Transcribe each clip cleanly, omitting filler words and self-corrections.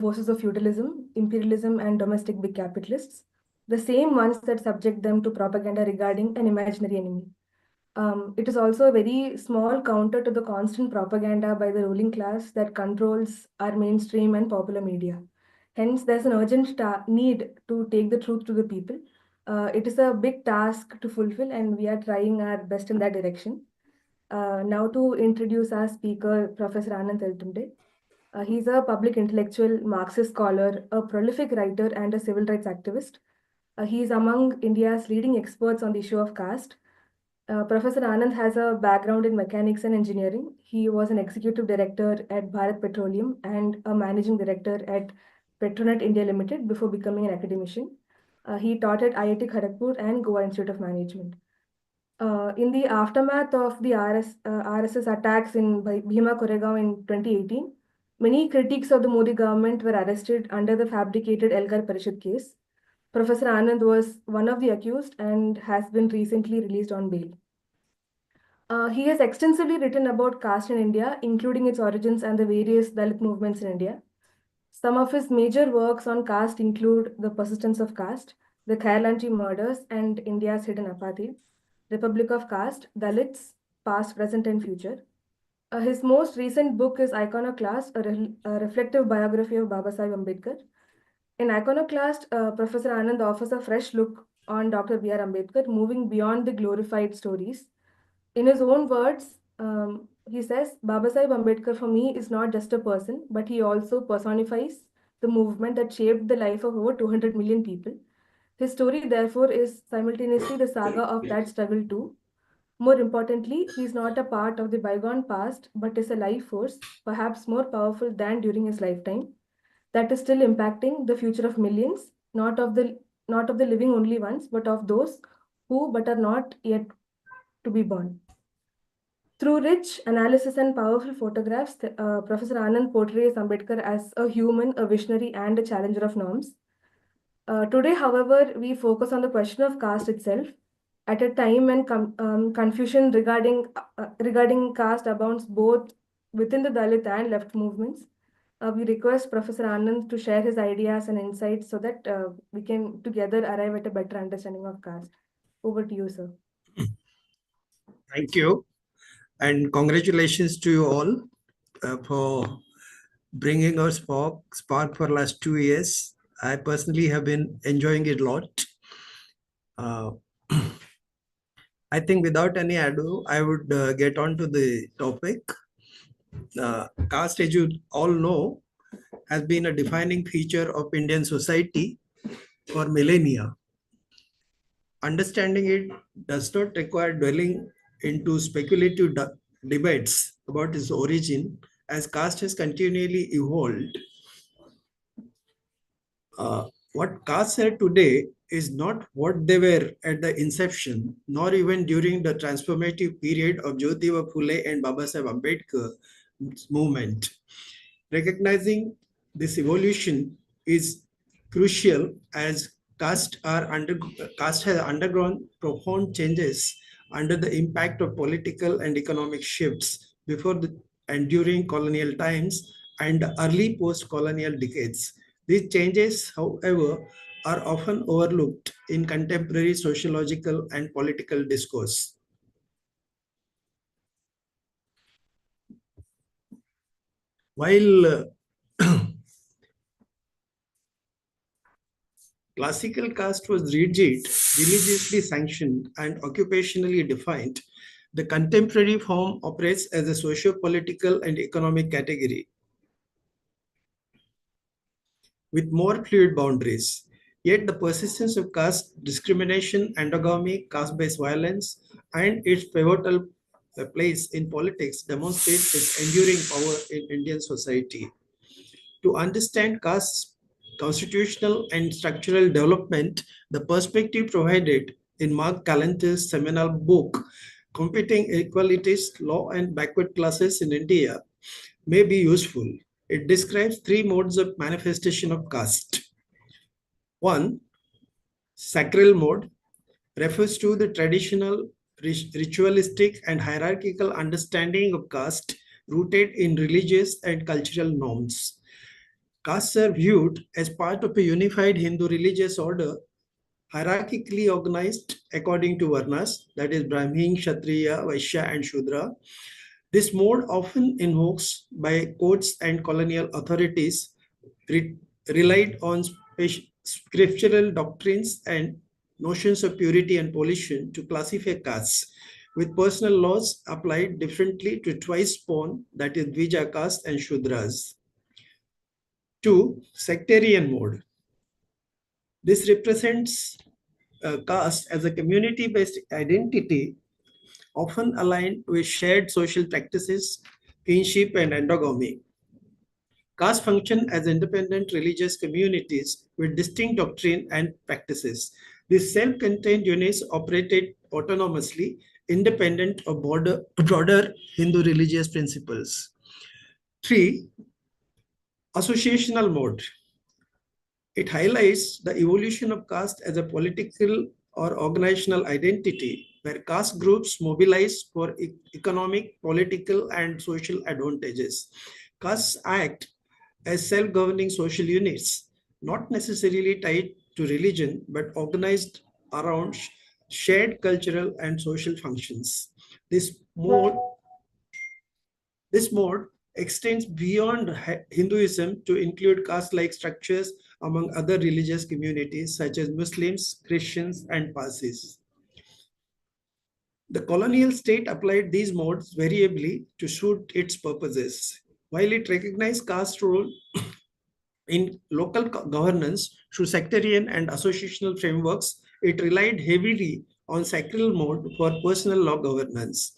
forces of feudalism, imperialism, and domestic big capitalists, the same ones that subject them to propaganda regarding an imaginary enemy. It is also a very small counter to the constant propaganda by the ruling class that controls our mainstream and popular media. Hence, there's an urgent need to take the truth to the people. It is a big task to fulfill, and we are trying our best in that direction. Now, to introduce our speaker, Professor Anand Teltumde. He's a public intellectual, Marxist scholar, a prolific writer, and a civil rights activist. He is among India's leading experts on the issue of caste. Professor Anand has a background in mechanics and engineering. He was an executive director at Bharat Petroleum and a managing director at Petronet India Limited before becoming an academician. He taught at IIT Kharagpur and Goa Institute of Management. In the aftermath of the RSS attacks in Bhima Koregaon in 2018, many critics of the Modi government were arrested under the fabricated Elgar Parishad case. Professor Anand was one of the accused and has been recently released on bail. He has extensively written about caste in India, including its origins and the various Dalit movements in India. Some of his major works on caste include The Persistence of Caste, The Khairlanchi Murders, and India's Hidden Apathy, Republic of Caste, Dalits, Past, Present, and Future. His most recent book is Iconoclast, a reflective biography of Babasaheb Ambedkar. In Iconoclast, Professor Anand offers a fresh look on Dr. B.R. Ambedkar, moving beyond the glorified stories. In his own words, he says, Babasaheb Ambedkar for me is not just a person, but he also personifies the movement that shaped the life of over 200 million people. His story, therefore, is simultaneously the saga of that struggle too. More importantly, he is not a part of the bygone past, but is a life force, perhaps more powerful than during his lifetime, that is still impacting the future of millions, not of the living only ones, but of those who but are not yet to be born. Through rich analysis and powerful photographs, Professor Anand portrays Ambedkar as a human, a visionary, and a challenger of norms. Today, however, we focus on the question of caste itself. At a time when confusion regarding caste abounds both within the Dalit and left movements, we request Professor Anand to share his ideas and insights so that we can together arrive at a better understanding of caste. Over to you, sir. Thank you. And congratulations to you all for bringing us Spark for last 2 years. I personally have been enjoying it a lot. I think without any ado, I would get on to the topic. Caste, as you all know, has been a defining feature of Indian society for millennia. Understanding it does not require dwelling into speculative debates about its origin, as caste has continually evolved. What castes are today is not what they were at the inception, nor even during the transformative period of Jyotirao Phule and Babasaheb Ambedkar movement. Recognizing this evolution is crucial, as caste has undergone profound changes under the impact of political and economic shifts before and during colonial times and early post-colonial decades. These changes, however, are often overlooked in contemporary sociological and political discourse. While classical caste was rigid, religiously sanctioned, and occupationally defined, the contemporary form operates as a socio-political and economic category with more fluid boundaries. Yet the persistence of caste discrimination, endogamy, caste-based violence, and its pivotal place in politics demonstrates its enduring power in Indian society. To understand caste's constitutional and structural development, the perspective provided in Mark Callender's seminal book, Competing Inequalities, Law and Backward Classes in India, may be useful. It describes 3 modes of manifestation of caste. 1. Sacral mode refers to the traditional, ritualistic, and hierarchical understanding of caste rooted in religious and cultural norms. Castes are viewed as part of a unified Hindu religious order, hierarchically organized according to Varnas, that is Brahmin, Kshatriya, Vaishya, and Shudra. This mode, often invoked by courts and colonial authorities, re- relied on scriptural doctrines and notions of purity and pollution to classify castes, with personal laws applied differently to twice born, that is Dvija caste and Shudras. 2. Sectarian mode. This represents caste as a community-based identity, often aligned with shared social practices, kinship, and endogamy. Castes function as independent religious communities with distinct doctrine and practices. These self-contained units operated autonomously, independent of broader Hindu religious principles. 3. Associational mode. It highlights the evolution of caste as a political or organizational identity where caste groups mobilize for economic, political, and social advantages. Castes act as self-governing social units, not necessarily tied to religion, but organized around shared cultural and social functions. This mode extends beyond Hinduism to include caste-like structures among other religious communities such as Muslims, Christians, and Parsis. The colonial state applied these modes variably to suit its purposes. While it recognized caste role in local governance through sectarian and associational frameworks, it relied heavily on sacral mode for personal law governance.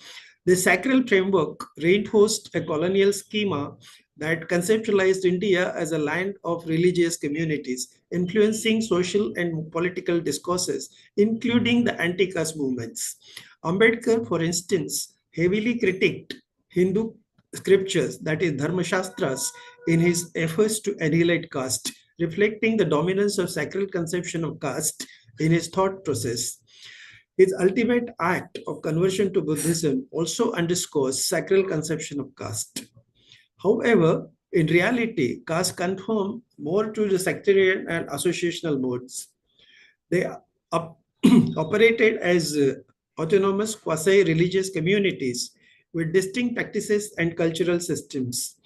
The sacral framework reinforced a colonial schema that conceptualized India as a land of religious communities, influencing social and political discourses, including the anti-caste movements. Ambedkar, for instance, heavily critiqued Hindu scriptures, that is, Dharma Shastras, in his efforts to annihilate caste, reflecting the dominance of sacral conception of caste in his thought process. His ultimate act of conversion to Buddhism also underscores sacral conception of caste. However, in reality, caste conform more to the sectarian and associational modes. They operated as autonomous quasi-religious communities with distinct practices and cultural systems,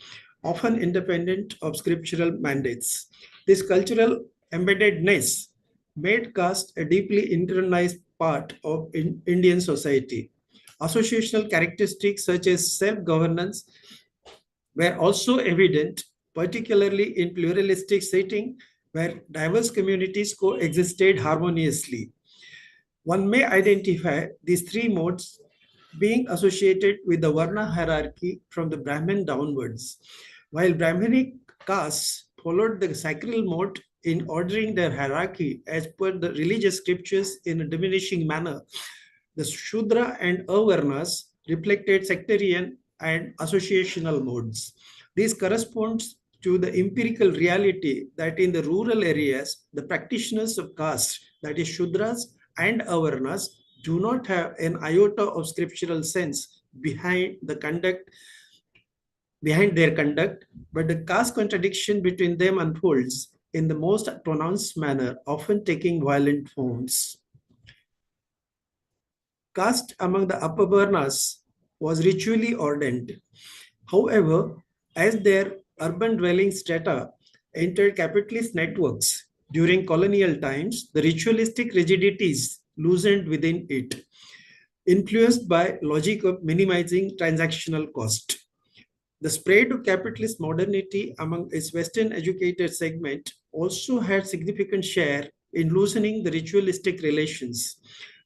often independent of scriptural mandates. This cultural embeddedness made caste a deeply internalized part of Indian society. Associational characteristics such as self-governance were also evident, particularly in pluralistic setting where diverse communities coexisted harmoniously. One may identify these three modes being associated with the Varna hierarchy from the Brahmin downwards. While Brahminic castes followed the sacral mode in ordering their hierarchy as per the religious scriptures in a diminishing manner, the Shudra and Avarnas reflected sectarian and associational modes. This corresponds to the empirical reality that in the rural areas, the practitioners of caste, that is Shudras and Avarnas, do not have an iota of scriptural sense behind their conduct, but the caste contradiction between them unfolds in the most pronounced manner, often taking violent forms. Caste among the upper Varnas was ritually ordained. However, as their urban dwelling strata entered capitalist networks during colonial times, the ritualistic rigidities loosened within it, influenced by logic of minimizing transactional cost. The spread of capitalist modernity among its Western educated segment also had significant share in loosening the ritualistic relations.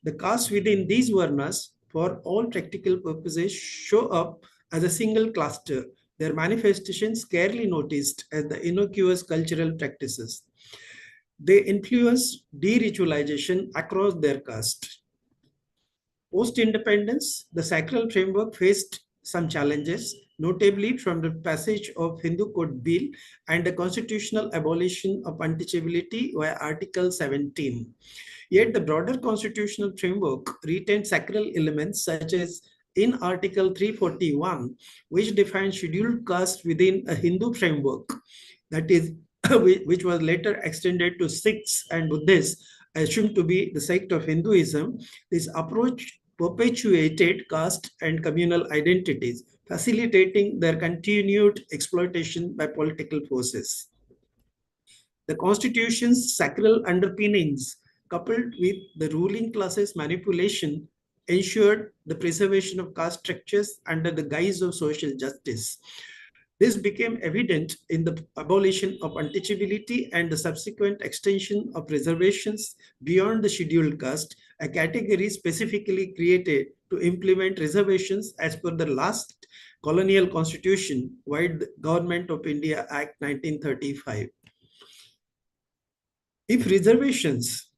The castes within these varnas, for all practical purposes, show up as a single cluster, their manifestations scarcely noticed as the innocuous cultural practices. They influence de-ritualization across their caste. Post-independence, the sacral framework faced some challenges, notably from the passage of Hindu Code Bill and the constitutional abolition of untouchability via Article 17. Yet the broader constitutional framework retained sacral elements such as in Article 341, which defines scheduled caste within a Hindu framework. that is, which was later extended to Sikhs and Buddhists, assumed to be the sect of Hinduism. This approach perpetuated caste and communal identities, facilitating their continued exploitation by political forces. The constitution's sacral underpinnings, coupled with the ruling class's manipulation, ensured the preservation of caste structures under the guise of social justice. This became evident in the abolition of untouchability and the subsequent extension of reservations beyond the scheduled caste, a category specifically created to implement reservations as per the last colonial constitution, Wide Government of India Act 1935. If reservations,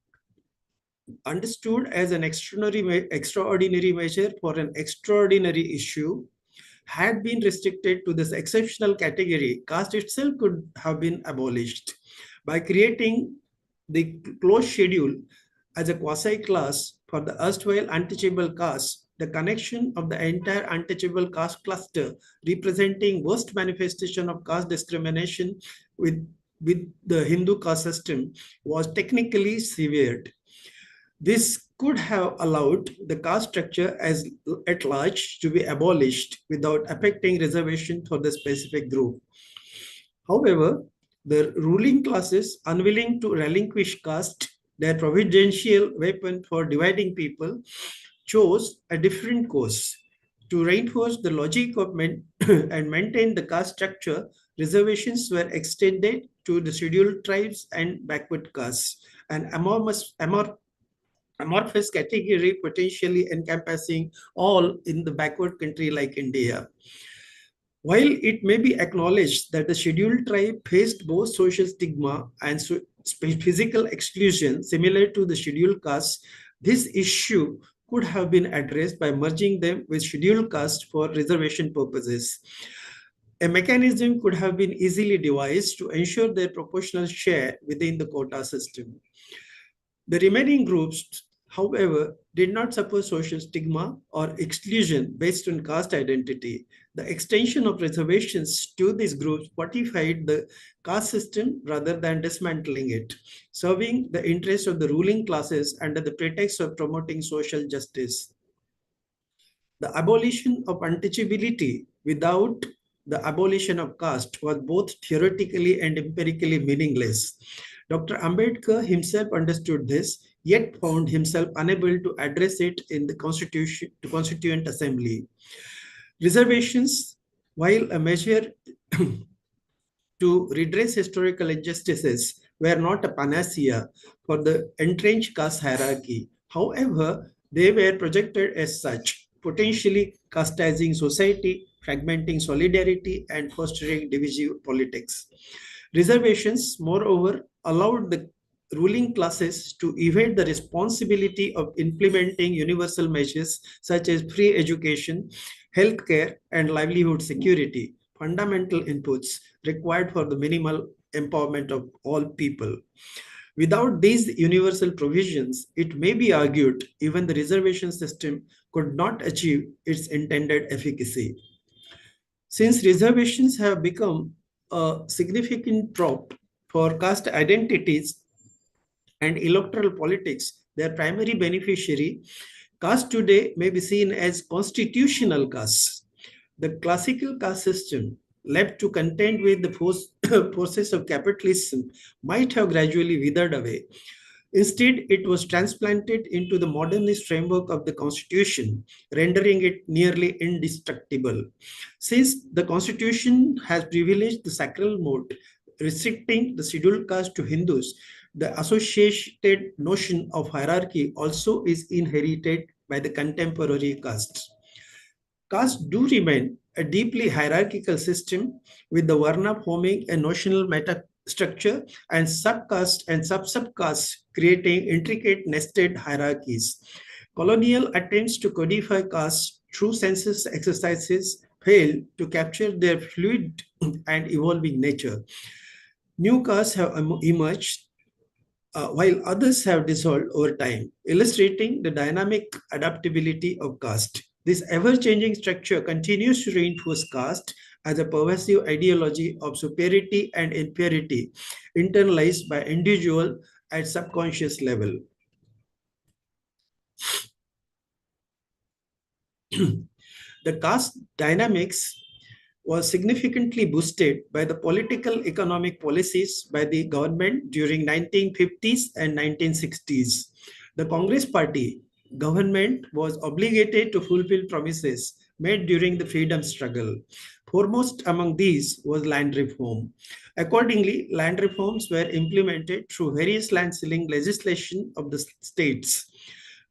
understood as an extraordinary measure for an extraordinary issue, had been restricted to this exceptional category, caste itself could have been abolished. By creating the closed schedule as a quasi-class for the erstwhile untouchable caste, the connection of the entire untouchable caste cluster, representing worst manifestation of caste discrimination with the Hindu caste system, was technically severed. This could have allowed the caste structure as at large to be abolished without affecting reservation for the specific group. However, the ruling classes, unwilling to relinquish caste, their providential weapon for dividing people, chose a different course. To reinforce the logic of and maintain the caste structure, reservations were extended to the scheduled tribes and backward castes, an amorphous category potentially encompassing all in the backward country like India. While it may be acknowledged that the scheduled tribe faced both social stigma and physical exclusion similar to the scheduled caste, this issue could have been addressed by merging them with scheduled caste for reservation purposes. A mechanism could have been easily devised to ensure their proportional share within the quota system. The remaining groups, however, did not suffer social stigma or exclusion based on caste identity. The extension of reservations to these groups fortified the caste system rather than dismantling it, serving the interests of the ruling classes under the pretext of promoting social justice. The abolition of untouchability without the abolition of caste was both theoretically and empirically meaningless. Dr. Ambedkar himself understood this, yet found himself unable to address it in the Constituent Assembly. Reservations, while a measure to redress historical injustices, were not a panacea for the entrenched caste hierarchy. However, they were projected as such, potentially casteizing society, fragmenting solidarity, and fostering divisive politics. Reservations, moreover, allowed the ruling classes to evade the responsibility of implementing universal measures such as free education, healthcare, and livelihood security, fundamental inputs required for the minimal empowerment of all people. Without these universal provisions, it may be argued even the reservation system could not achieve its intended efficacy. Since reservations have become a significant prop for caste identities and electoral politics, their primary beneficiary, caste today may be seen as constitutional castes. The classical caste system, left to contend with the forces of capitalism, might have gradually withered away. Instead, it was transplanted into the modernist framework of the Constitution, rendering it nearly indestructible. Since the Constitution has privileged the sacral mode, restricting the scheduled caste to Hindus, the associated notion of hierarchy also is inherited by the contemporary castes. Castes do remain a deeply hierarchical system, with the Varna forming a notional meta-structure and subcaste and sub-subcastes creating intricate nested hierarchies. Colonial attempts to codify castes through census exercises failed to capture their fluid and evolving nature. New castes have emerged while others have dissolved over time, illustrating the dynamic adaptability of caste. This ever-changing structure continues to reinforce caste as a pervasive ideology of superiority and inferiority internalized by individual at subconscious level. The caste dynamics was significantly boosted by the political economic policies by the government during 1950s and 1960s. The Congress Party government was obligated to fulfill promises made during the freedom struggle. Foremost among these was land reform. Accordingly, land reforms were implemented through various land ceiling legislation of the states.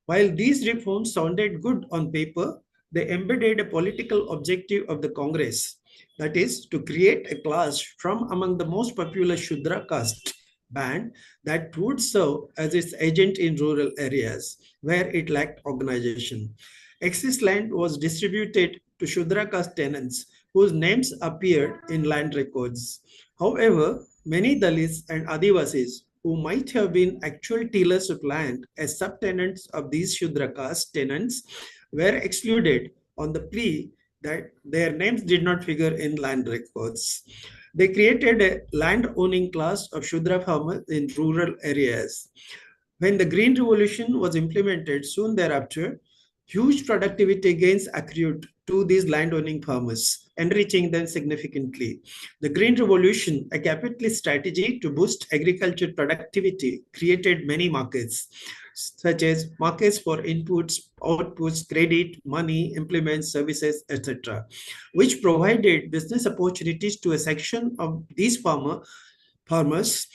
While these reforms sounded good on paper, they embodied a political objective of the Congress, that is, to create a class from among the most popular Shudra caste band that would serve as its agent in rural areas where it lacked organization. Excess land was distributed to Shudra caste tenants whose names appeared in land records. However, many Dalits and Adivasis who might have been actual tillers of land as subtenants of these Shudra caste tenants were excluded on the plea that their names did not figure in land records. They created a land owning class of Shudra farmers in rural areas. When the Green Revolution was implemented soon thereafter, huge productivity gains accrued to these landowning farmers, enriching them significantly. The Green Revolution, a capitalist strategy to boost agriculture productivity, created many markets, such as markets for inputs, outputs, credit, money, implements, services, etc., which provided business opportunities to a section of these farmers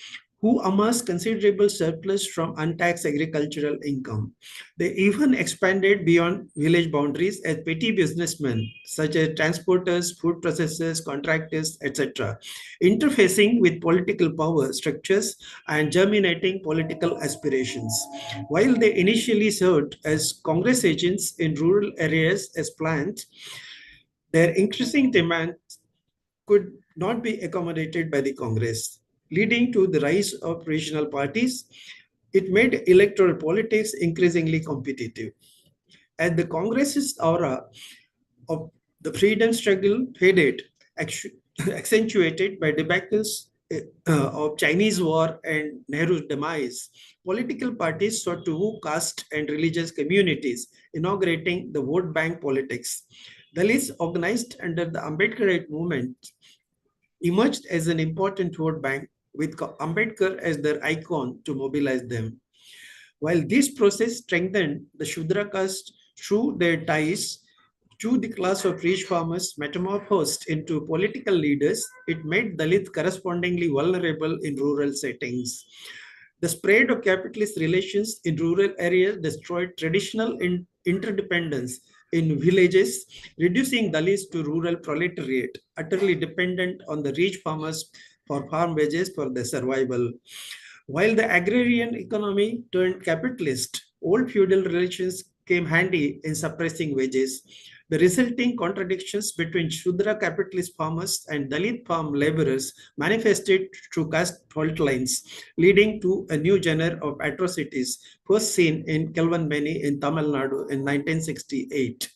who amassed considerable surplus from untaxed agricultural income. They even expanded beyond village boundaries as petty businessmen, such as transporters, food processors, contractors, etc., interfacing with political power structures and germinating political aspirations. While they initially served as Congress agents in rural areas as plants, their increasing demand could not be accommodated by the Congress, leading to the rise of regional parties. It made electoral politics increasingly competitive. As the Congress's aura of the freedom struggle faded, accentuated by debacles of Chinese war and Nehru's demise, political parties sought to woo caste and religious communities, inaugurating the vote bank politics. Dalits organized under the Ambedkarite movement emerged as an important vote bank with Ambedkar as their icon to mobilize them. While this process strengthened the Shudra caste through their ties to the class of rich farmers metamorphosed into political leaders, it made Dalits correspondingly vulnerable in rural settings. The spread of capitalist relations in rural areas destroyed traditional interdependence in villages, reducing Dalits to rural proletariat, utterly dependent on the rich farmers for farm wages for their survival. While the agrarian economy turned capitalist, old feudal relations came handy in suppressing wages. The resulting contradictions between Shudra capitalist farmers and Dalit farm laborers manifested through caste fault lines, leading to a new genre of atrocities first seen in Kelvanmeni in Tamil Nadu in 1968.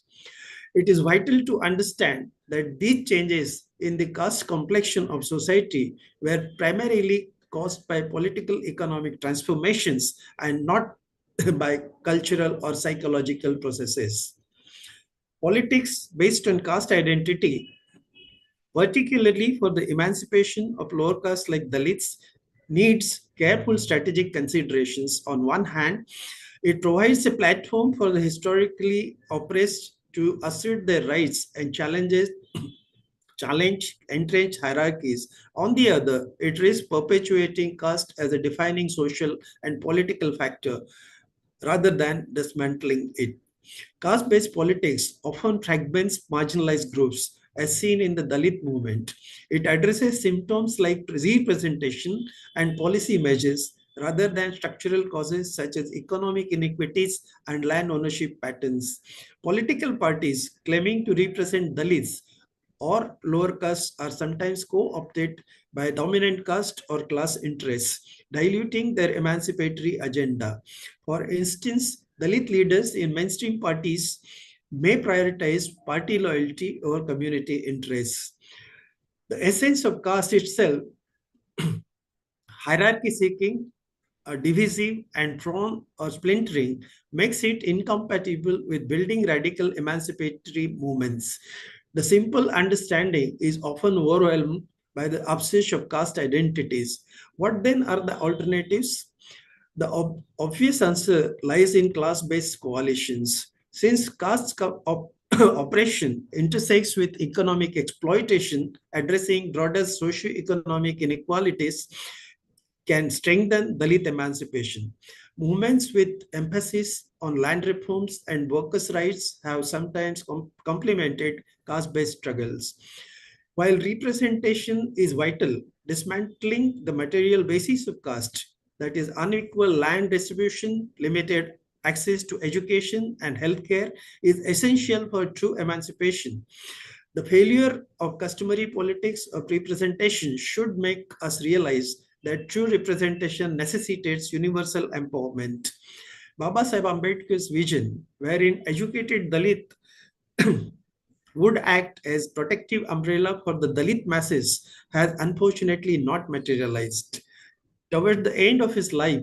It is vital to understand that these changes in the caste complexion of society were primarily caused by political economic transformations and not by cultural or psychological processes. Politics based on caste identity, particularly for the emancipation of lower castes like Dalits, needs careful strategic considerations. On one hand, it provides a platform for the historically oppressed to assert their rights and challenge entrenched hierarchies. On the other, it risks perpetuating caste as a defining social and political factor rather than dismantling it. Caste-based politics often fragments marginalized groups, as seen in the Dalit movement. It addresses symptoms like representation and policy measures rather than structural causes such as economic inequities and land ownership patterns. Political parties claiming to represent Dalits or lower castes are sometimes co-opted by dominant caste or class interests, diluting their emancipatory agenda. For instance, Dalit leaders in mainstream parties may prioritize party loyalty over community interests. The essence of caste itself, hierarchy seeking, divisive and prone or splintering, makes it incompatible with building radical emancipatory movements. The simple understanding is often overwhelmed by the obsession of caste identities. What then are the alternatives? The obvious answer lies in class-based coalitions. Since oppression intersects with economic exploitation, addressing broader socio-economic inequalities can strengthen Dalit emancipation. Movements with emphasis on land reforms and workers' rights have sometimes complemented caste-based struggles. While representation is vital, dismantling the material basis of caste, that is unequal land distribution, limited access to education and healthcare, is essential for true emancipation. The failure of customary politics of representation should make us realize that true representation necessitates universal empowerment. Baba Sahib Ambedkar's vision, wherein educated Dalit would act as protective umbrella for the Dalit masses, has unfortunately not materialized. Toward the end of his life,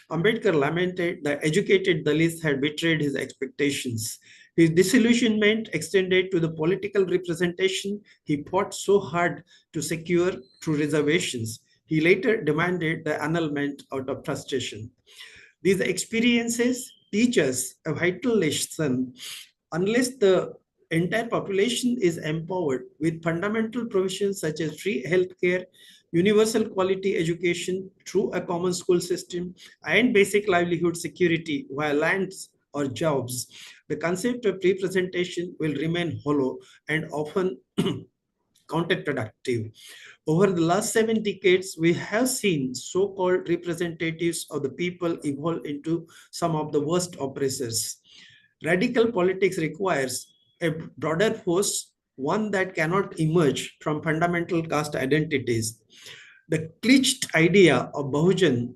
Ambedkar lamented that educated Dalits had betrayed his expectations. His disillusionment extended to the political representation he fought so hard to secure through reservations. He later demanded the annulment out of frustration. These experiences teach us a vital lesson. Unless the entire population is empowered with fundamental provisions such as free healthcare, universal quality education through a common school system, and basic livelihood security via lands or jobs, the concept of representation will remain hollow and often counterproductive. Over the last 7 decades, we have seen so-called representatives of the people evolve into some of the worst oppressors. Radical politics requires a broader force, one that cannot emerge from fundamental caste identities. The glitched idea of Bahujan,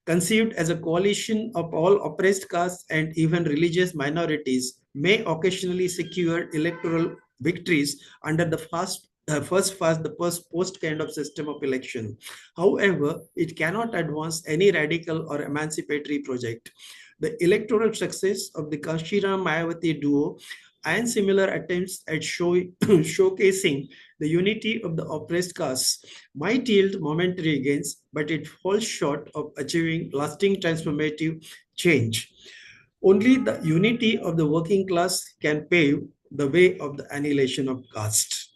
conceived as a coalition of all oppressed castes and even religious minorities, may occasionally secure electoral victories under the first post kind of system of election. However, it cannot advance any radical or emancipatory project. The electoral success of the Kanshira Mayavati duo and similar attempts at showcasing the unity of the oppressed castes might yield momentary gains, but it falls short of achieving lasting transformative change. Only the unity of the working class can pave the way of the annihilation of caste.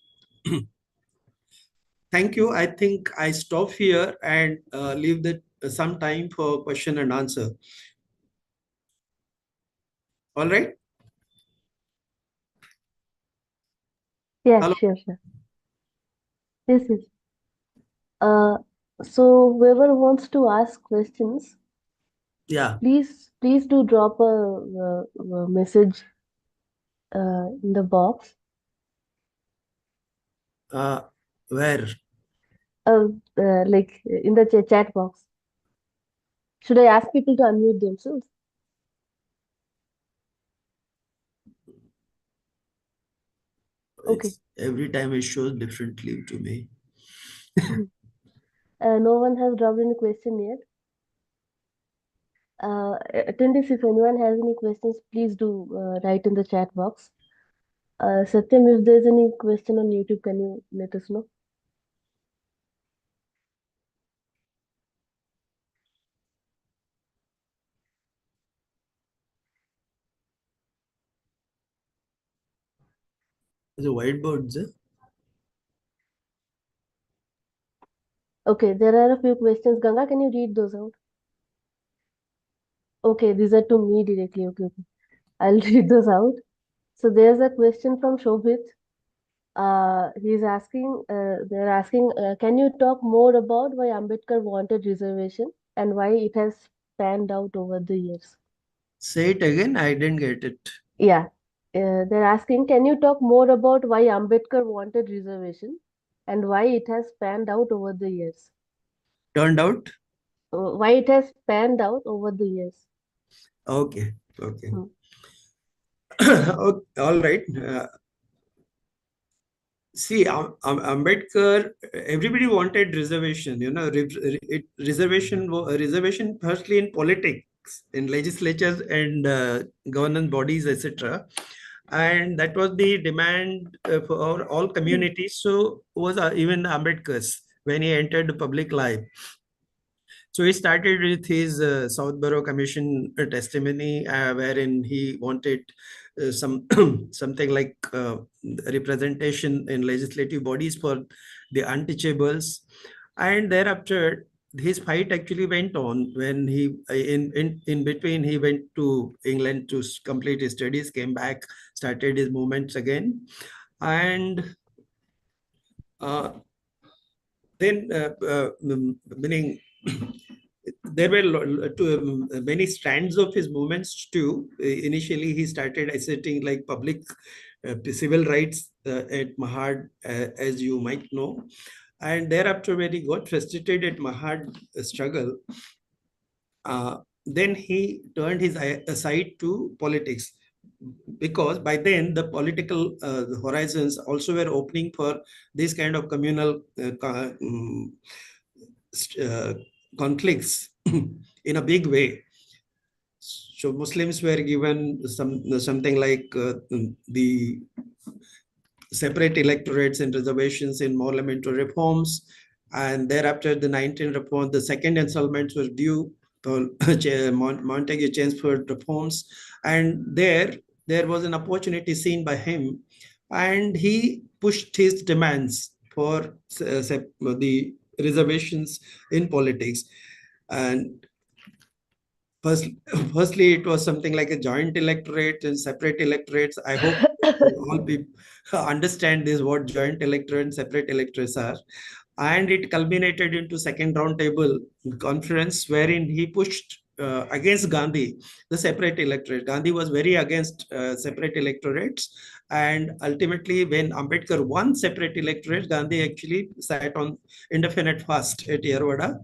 Thank you. I think I stop here and leave some time for question and answer. All right. Yeah, Hello. sure. Yes, yes. Uh, so whoever wants to ask questions, Yeah. please do drop a message in the box. Where? Like in the chat box. Should I ask people to unmute themselves? Okay. Every time it shows differently to me. No one has dropped any question yet. Attendees, if anyone has any questions, please do write in the chat box. Satyam, if there's any question on YouTube, can you let us know? The whiteboards. Okay, there are a few questions. Ganga, can you read those out? Okay, these are to me directly. Okay. I'll read those out. So there's a question from Shobhit. They're asking, can you talk more about why Ambedkar wanted reservation and why it has panned out over the years? Say it again. I didn't get it. Yeah. They're asking, can you talk more about why Ambedkar wanted reservation and why it has panned out over the years? Turned out? Why it has panned out over the years? Okay. Okay. Okay. All right. See, Ambedkar, everybody wanted reservation, reservation firstly in politics, in legislatures and governance bodies, etc. And that was the demand for all communities. So was even Ambedkar's when he entered the public life. So he started with his Southborough Commission testimony, wherein he wanted some something like representation in legislative bodies for the untouchables, and thereafter his fight actually went on when he in between he went to England to complete his studies, came back, started his movements again, and uh, then meaning there were many strands of his movements too. Initially, he started asserting like public civil rights at Mahad, as you might know. And thereafter, when he got frustrated at Mahad struggle, then he turned his aside to politics, because by then the political horizons also were opening for this kind of communal uh, conflicts in a big way. So Muslims were given something like the separate electorates and reservations in parliamentary reforms, and thereafter the 19 reform, the second installments were due for Montague Chelmsford reforms, and there was an opportunity seen by him, and he pushed his demands for the reservations in politics. And First, firstly, it was something like a joint electorate and separate electorates. I hope all people understand this, what joint electorate and separate electorates are. And it culminated into second roundtable conference wherein he pushed against Gandhi, the separate electorate. Gandhi was very against separate electorates. And ultimately, when Ambedkar won separate electorate, Gandhi actually sat on indefinite fast at Yerwada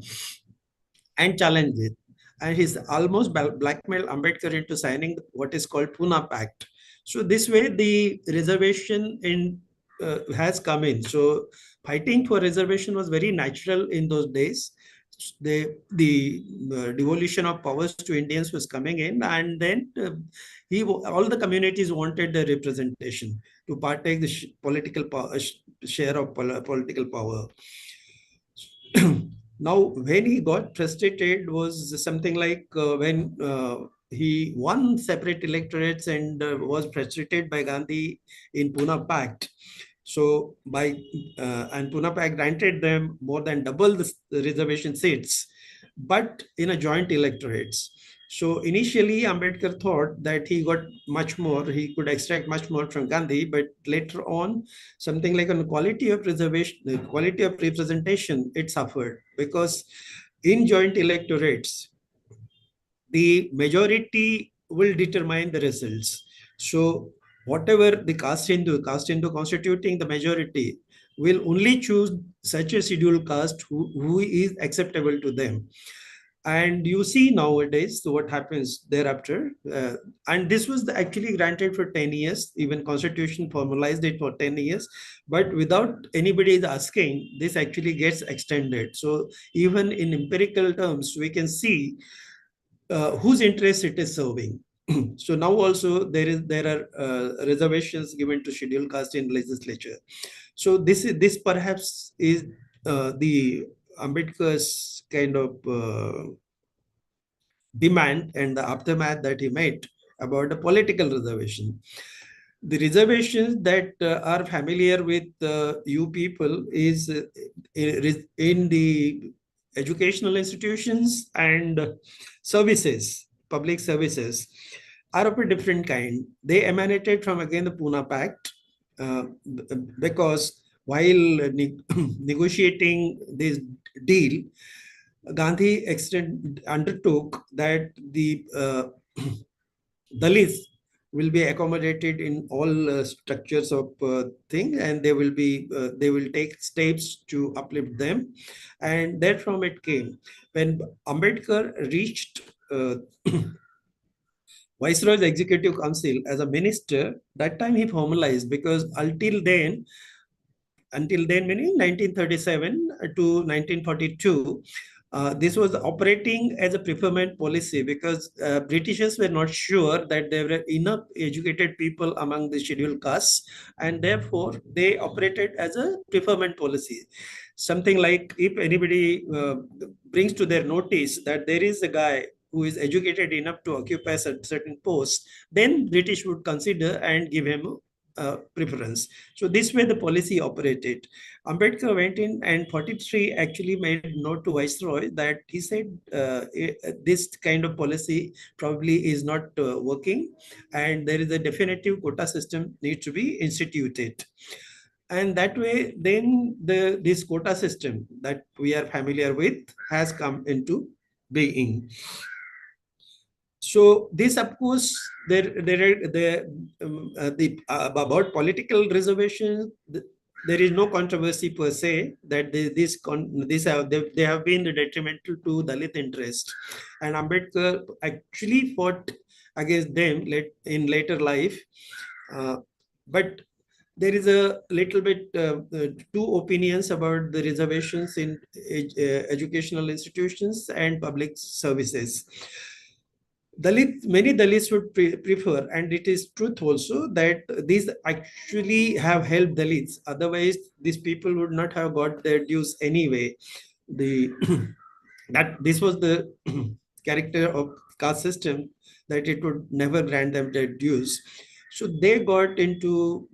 and challenged it. And he's almost blackmailed Ambedkar into signing what is called Pune Pact. So this way, the reservation in has come in. So fighting for reservation was very natural in those days. The devolution of powers to Indians was coming in, and then all the communities wanted the representation to partake the political power, share of political power. Now, when he got frustrated was something like when he won separate electorates and was frustrated by Gandhi in Pune Pact. So and Pune Pact granted them more than double the reservation seats, but in a joint electorates. So initially, Ambedkar thought that he got much more, he could extract much more from Gandhi, but later on, something like on quality of reservation, the quality of representation, it suffered, because in joint electorates, the majority will determine the results. So whatever the caste Hindu constituting the majority will only choose such a scheduled caste who is acceptable to them. And you see nowadays what happens thereafter, and this was actually granted for 10 years, even constitution formalized it for 10 years, but without anybody is asking, this actually gets extended. So even in empirical terms we can see whose interest it is serving. So now also there are reservations given to scheduled caste in legislature. So this perhaps is the Ambedkar's kind of demand and the aftermath that he made about the political reservation. The reservations that are familiar with you people is in the educational institutions and services, public services are of a different kind. They emanated from again the Pune Pact, because while negotiating this deal, Gandhi undertook that the Dalits will be accommodated in all structures of thing, and they will take steps to uplift them, and that from it came when Ambedkar reached Viceroy's Executive Council as a minister. That time he formalized, because until then until then, meaning 1937 to 1942, this was operating as a preferment policy because Britishers were not sure that there were enough educated people among the scheduled castes, and therefore they operated as a preferment policy. Something like if anybody brings to their notice that there is a guy who is educated enough to occupy a certain post, then British would consider and give him preference. So this way the policy operated. Ambedkar went in and 43 actually made note to Viceroy that he said this kind of policy probably is not working and there is a definitive quota system needs to be instituted. And that way then this quota system that we are familiar with has come into being. So this, of course, about political reservation, there is no controversy per se that they have been detrimental to Dalit interest, and Ambedkar actually fought against them in later life, but there is a little bit two opinions about the reservations in educational institutions and public services. Many Dalits would prefer, and it is truth also, that these actually have helped Dalits. Otherwise, these people would not have got their dues anyway. The that this was the character of caste system, that it would never grant them their dues. So they got into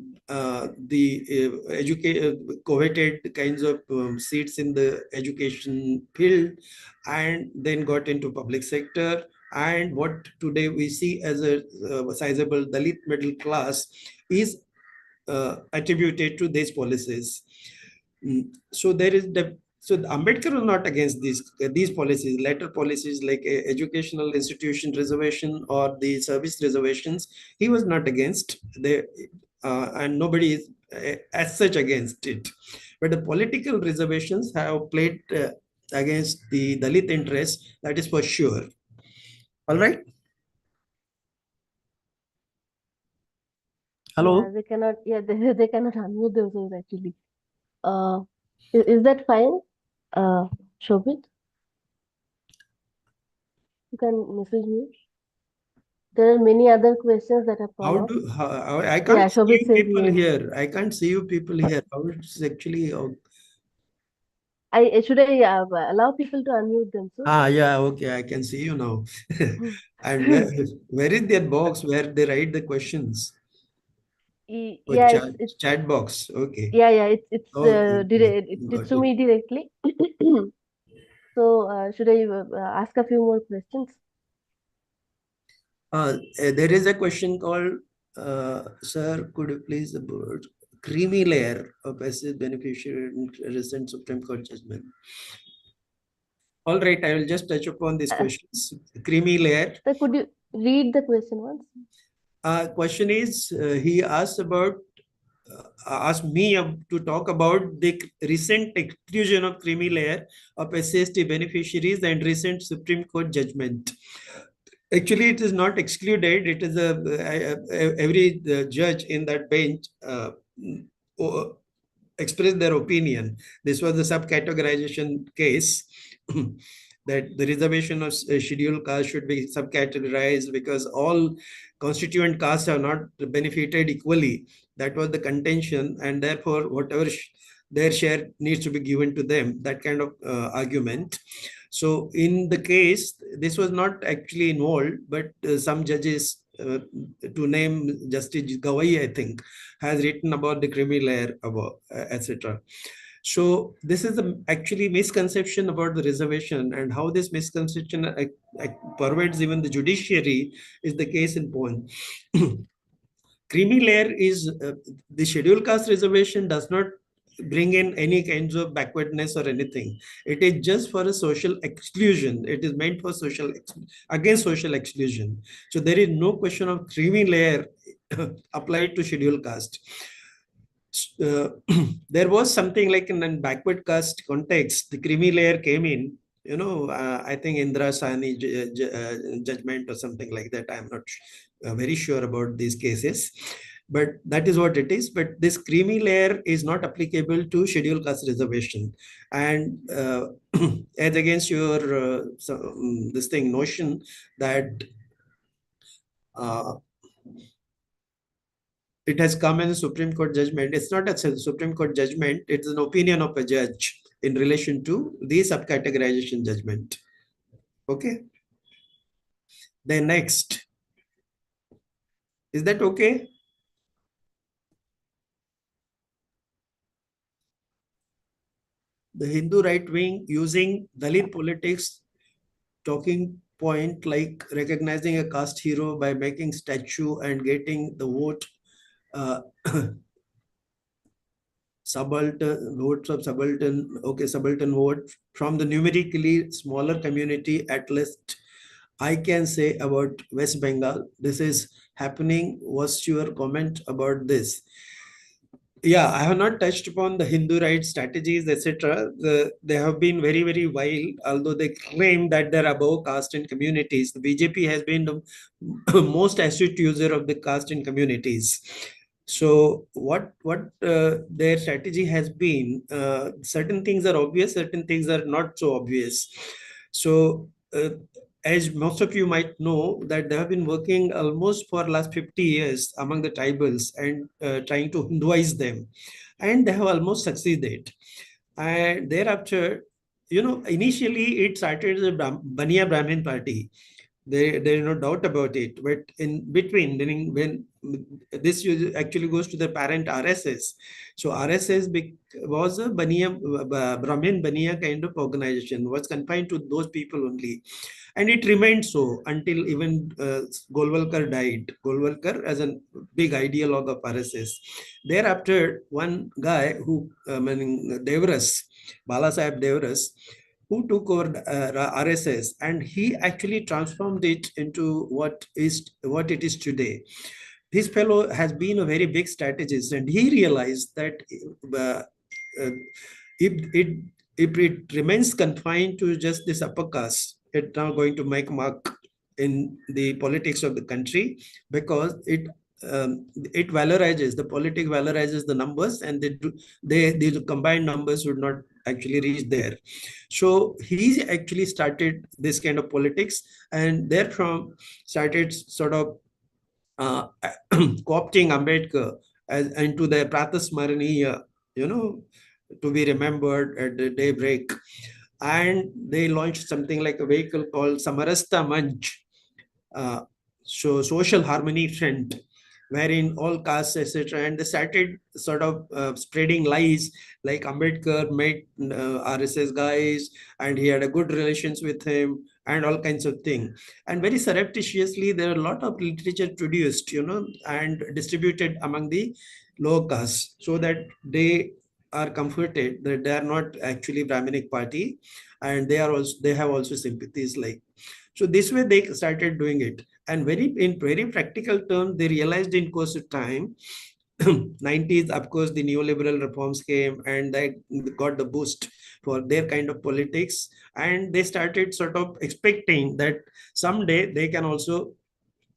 coveted kinds of seats in the education field, and then got into public sector. And what today we see as a sizable Dalit middle class is attributed to these policies. So there is so Ambedkar was not against these policies, later policies like educational institution reservation or the service reservations. He was not against and nobody is as such against it. But the political reservations have played against the Dalit interest, that is for sure. All right. Hello. Yeah, they cannot. Yeah, they cannot unmute themselves actually. Is that fine, Shobit? You can message me. There are many other questions that have come up. I can't Yeah, see Shobit you says people yes. here. I can't see you people here. How it's actually Should I allow people to unmute themselves? yeah, okay, I can see you now. And where is their box where they write the questions? Oh, Yeah, it's chat box. Okay. yeah, it's Okay. it's to Okay. me directly. So should I ask a few more questions? There is a question called, sir, could you please about creamy layer of passive beneficiary in recent Supreme Court judgment? All right, I will just touch upon these questions. Creamy layer. So could you read the question once? Question is, he asked asked me to talk about the recent exclusion of creamy layer of SCST beneficiaries and recent Supreme Court judgment. Actually, it is not excluded. It is every judge in that bench expressed their opinion. This was the subcategorization case that the reservation of scheduled caste should be subcategorized because all constituent castes are not benefited equally. That was the contention, and therefore whatever their share needs to be given to them, that kind of argument. So in the case, this was not actually involved, but some judges, to name Justice Gawai, I think, has written about the creamy layer, about etc. So this is actually misconception about the reservation, and how this misconception pervades even the judiciary is the case in point. Creamy layer is the scheduled caste reservation does not bring in any kinds of backwardness or anything. It is just for a social exclusion. It is meant for against social exclusion. So there is no question of creamy layer applied to scheduled caste. There was something like in a backward caste context, the creamy layer came in. I think Indra Sani judgment or something like that. I'm not very sure about these cases. but that is what it is. But this creamy layer is not applicable to scheduled caste reservation. And as against your this thing notion that uh, it has come as a Supreme Court judgment. It's not a Supreme Court judgment. It's an opinion of a judge in relation to the subcategorization judgment. Okay. Then next. Is that okay? The Hindu right wing using Dalit politics talking point like recognizing a caste hero by making statue and getting the vote uh, subaltern votes of subaltern vote from the numerically smaller community. At least I can say about West Bengal, this is happening. What's your comment about this? Yeah, I have not touched upon the Hindu rights strategies, etc. They have been very, very wild, although they claim that they're above caste and communities. The BJP has been the most astute user of the caste and communities. So what their strategy has been, certain things are obvious, certain things are not so obvious. So as most of you might know, that they have been working almost for last 50 years among the tribals and trying to Hinduize them, and they have almost succeeded. And thereafter, initially it started as a Baniya Brahmin party. There is no doubt about it. But in between, when this actually goes to the parent RSS, so RSS was a Baniya, Brahmin Baniya kind of organization, was confined to those people only. And it remained so until even Golwalkar died. Golwalkar as a big ideologue of RSS. Thereafter, one guy who, Devras, Balasaheb Devras, who took over RSS, and he actually transformed it into what it is today. This fellow has been a very big strategist, and he realized that uh, uh, if it remains confined to just this upper caste, it's now going to make mark in the politics of the country, because it valorizes the politic valorizes the numbers, and these combined numbers would not actually reach there. So he actually started this kind of politics, and therefrom started sort of uh, co-opting Ambedkar into the Pratasmaraniya, to be remembered at the daybreak. And they launched something like a vehicle called Samarasta Manch, uh, so social harmony front, wherein all castes, etc. And they started sort of spreading lies like Ambedkar met RSS guys and he had a good relations with him and all kinds of things. And very surreptitiously, there are a lot of literature produced, and distributed among the lower castes, so that they are comforted that they are not actually Brahminic party, and they have also sympathies like. So this way they started doing it, and in very practical terms, they realized in course of time, 90s, of course, the neoliberal reforms came and they got the boost for their kind of politics, and they started sort of expecting that someday they can also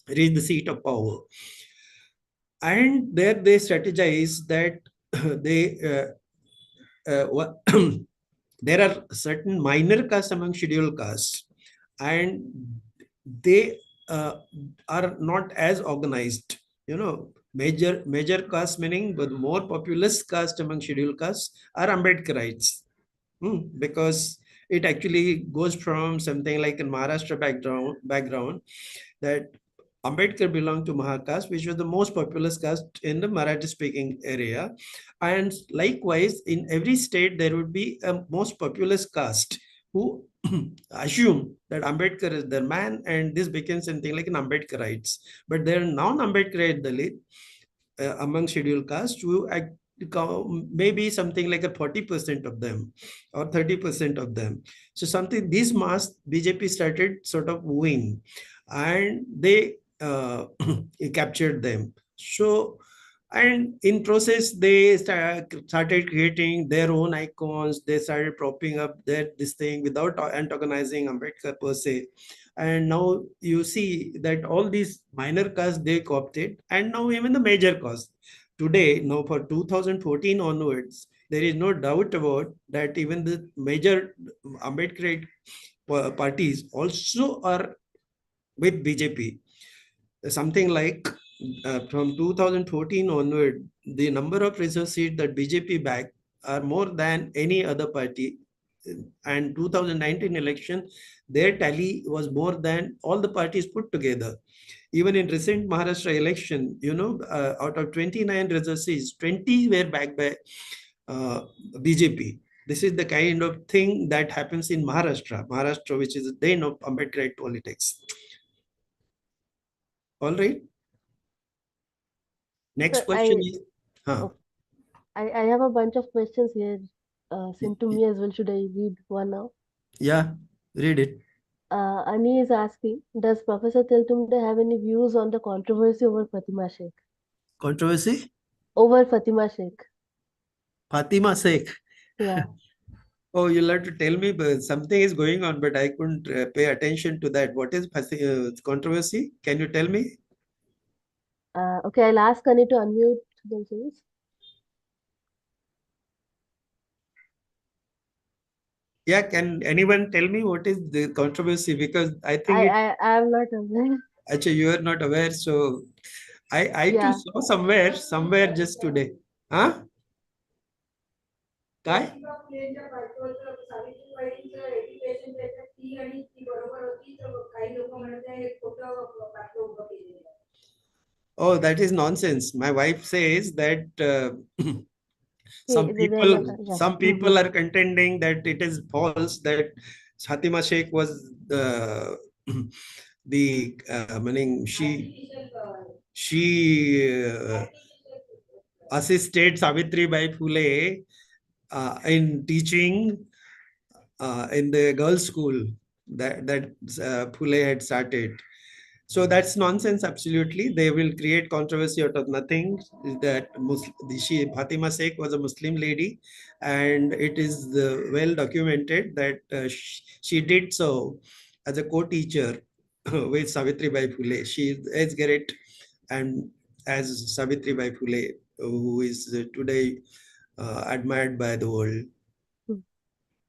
reach the seat of power. And there they strategize that they there are certain minor castes among scheduled castes, and they are not as organized. Major caste, meaning the more populous caste among scheduled castes, are Ambedkarites. Because it actually goes from something like in Maharashtra background that Ambedkar belonged to Mahakaste, which was the most populous caste in the Marathi-speaking area. And likewise, in every state, there would be a most populous caste who assume that Ambedkar is their man, and this became something like an Ambedkarites. But there are non-Ambedkarite Dalit among scheduled caste who maybe something like a 40% of them or 30% of them. So something this mass BJP started sort of wooing, and they captured them. So And in process, they started creating their own icons. They started propping up this thing without antagonizing Ambedkar per se. And now you see that all these minor castes they co-opted, and now even the major caste. Today, now for 2014 onwards, there is no doubt about that even the major Ambedkar parties also are with BJP. Something like from 2014 onward, the number of reserve seats that BJP backed are more than any other party. And 2019 election, their tally was more than all the parties put together. Even in recent Maharashtra election, out of 29 reserve seats, 20 were backed by BJP. This is the kind of thing that happens in Maharashtra, which is a den of Ambedkar politics. All right. Next Sir, question is, oh, I have a bunch of questions here sent to me as well. Should I read one now? yeah, read it. Ani is asking, does Professor Teltumde have any views on the controversy over Fatima Sheikh? Controversy? Over Fatima Sheikh. Fatima Sheikh. Yeah. Oh, you'll have to tell me, but something is going on, but I couldn't pay attention to that. What is controversy? Can you tell me? Okay, I'll ask Ani to unmute themselves. Yeah, can anyone tell me what is the controversy? Because I think I'm not aware. actually you are not aware. So I too Yeah. saw somewhere just today. Huh? काय? Oh, that is nonsense. My wife says that Okay, yeah. some people are contending that it is false that Fatima Sheikh was meaning she assisted Savitri Bai Phule in teaching in the girls' school that Phule had started. So that's nonsense. Absolutely, they will create controversy out of nothing. That Fatima Sheikh was a Muslim lady, and it is well documented that she did so as a co-teacher with Savitri Bai Phule. She is as great and as Savitri Bai Phule, who is today admired by the world.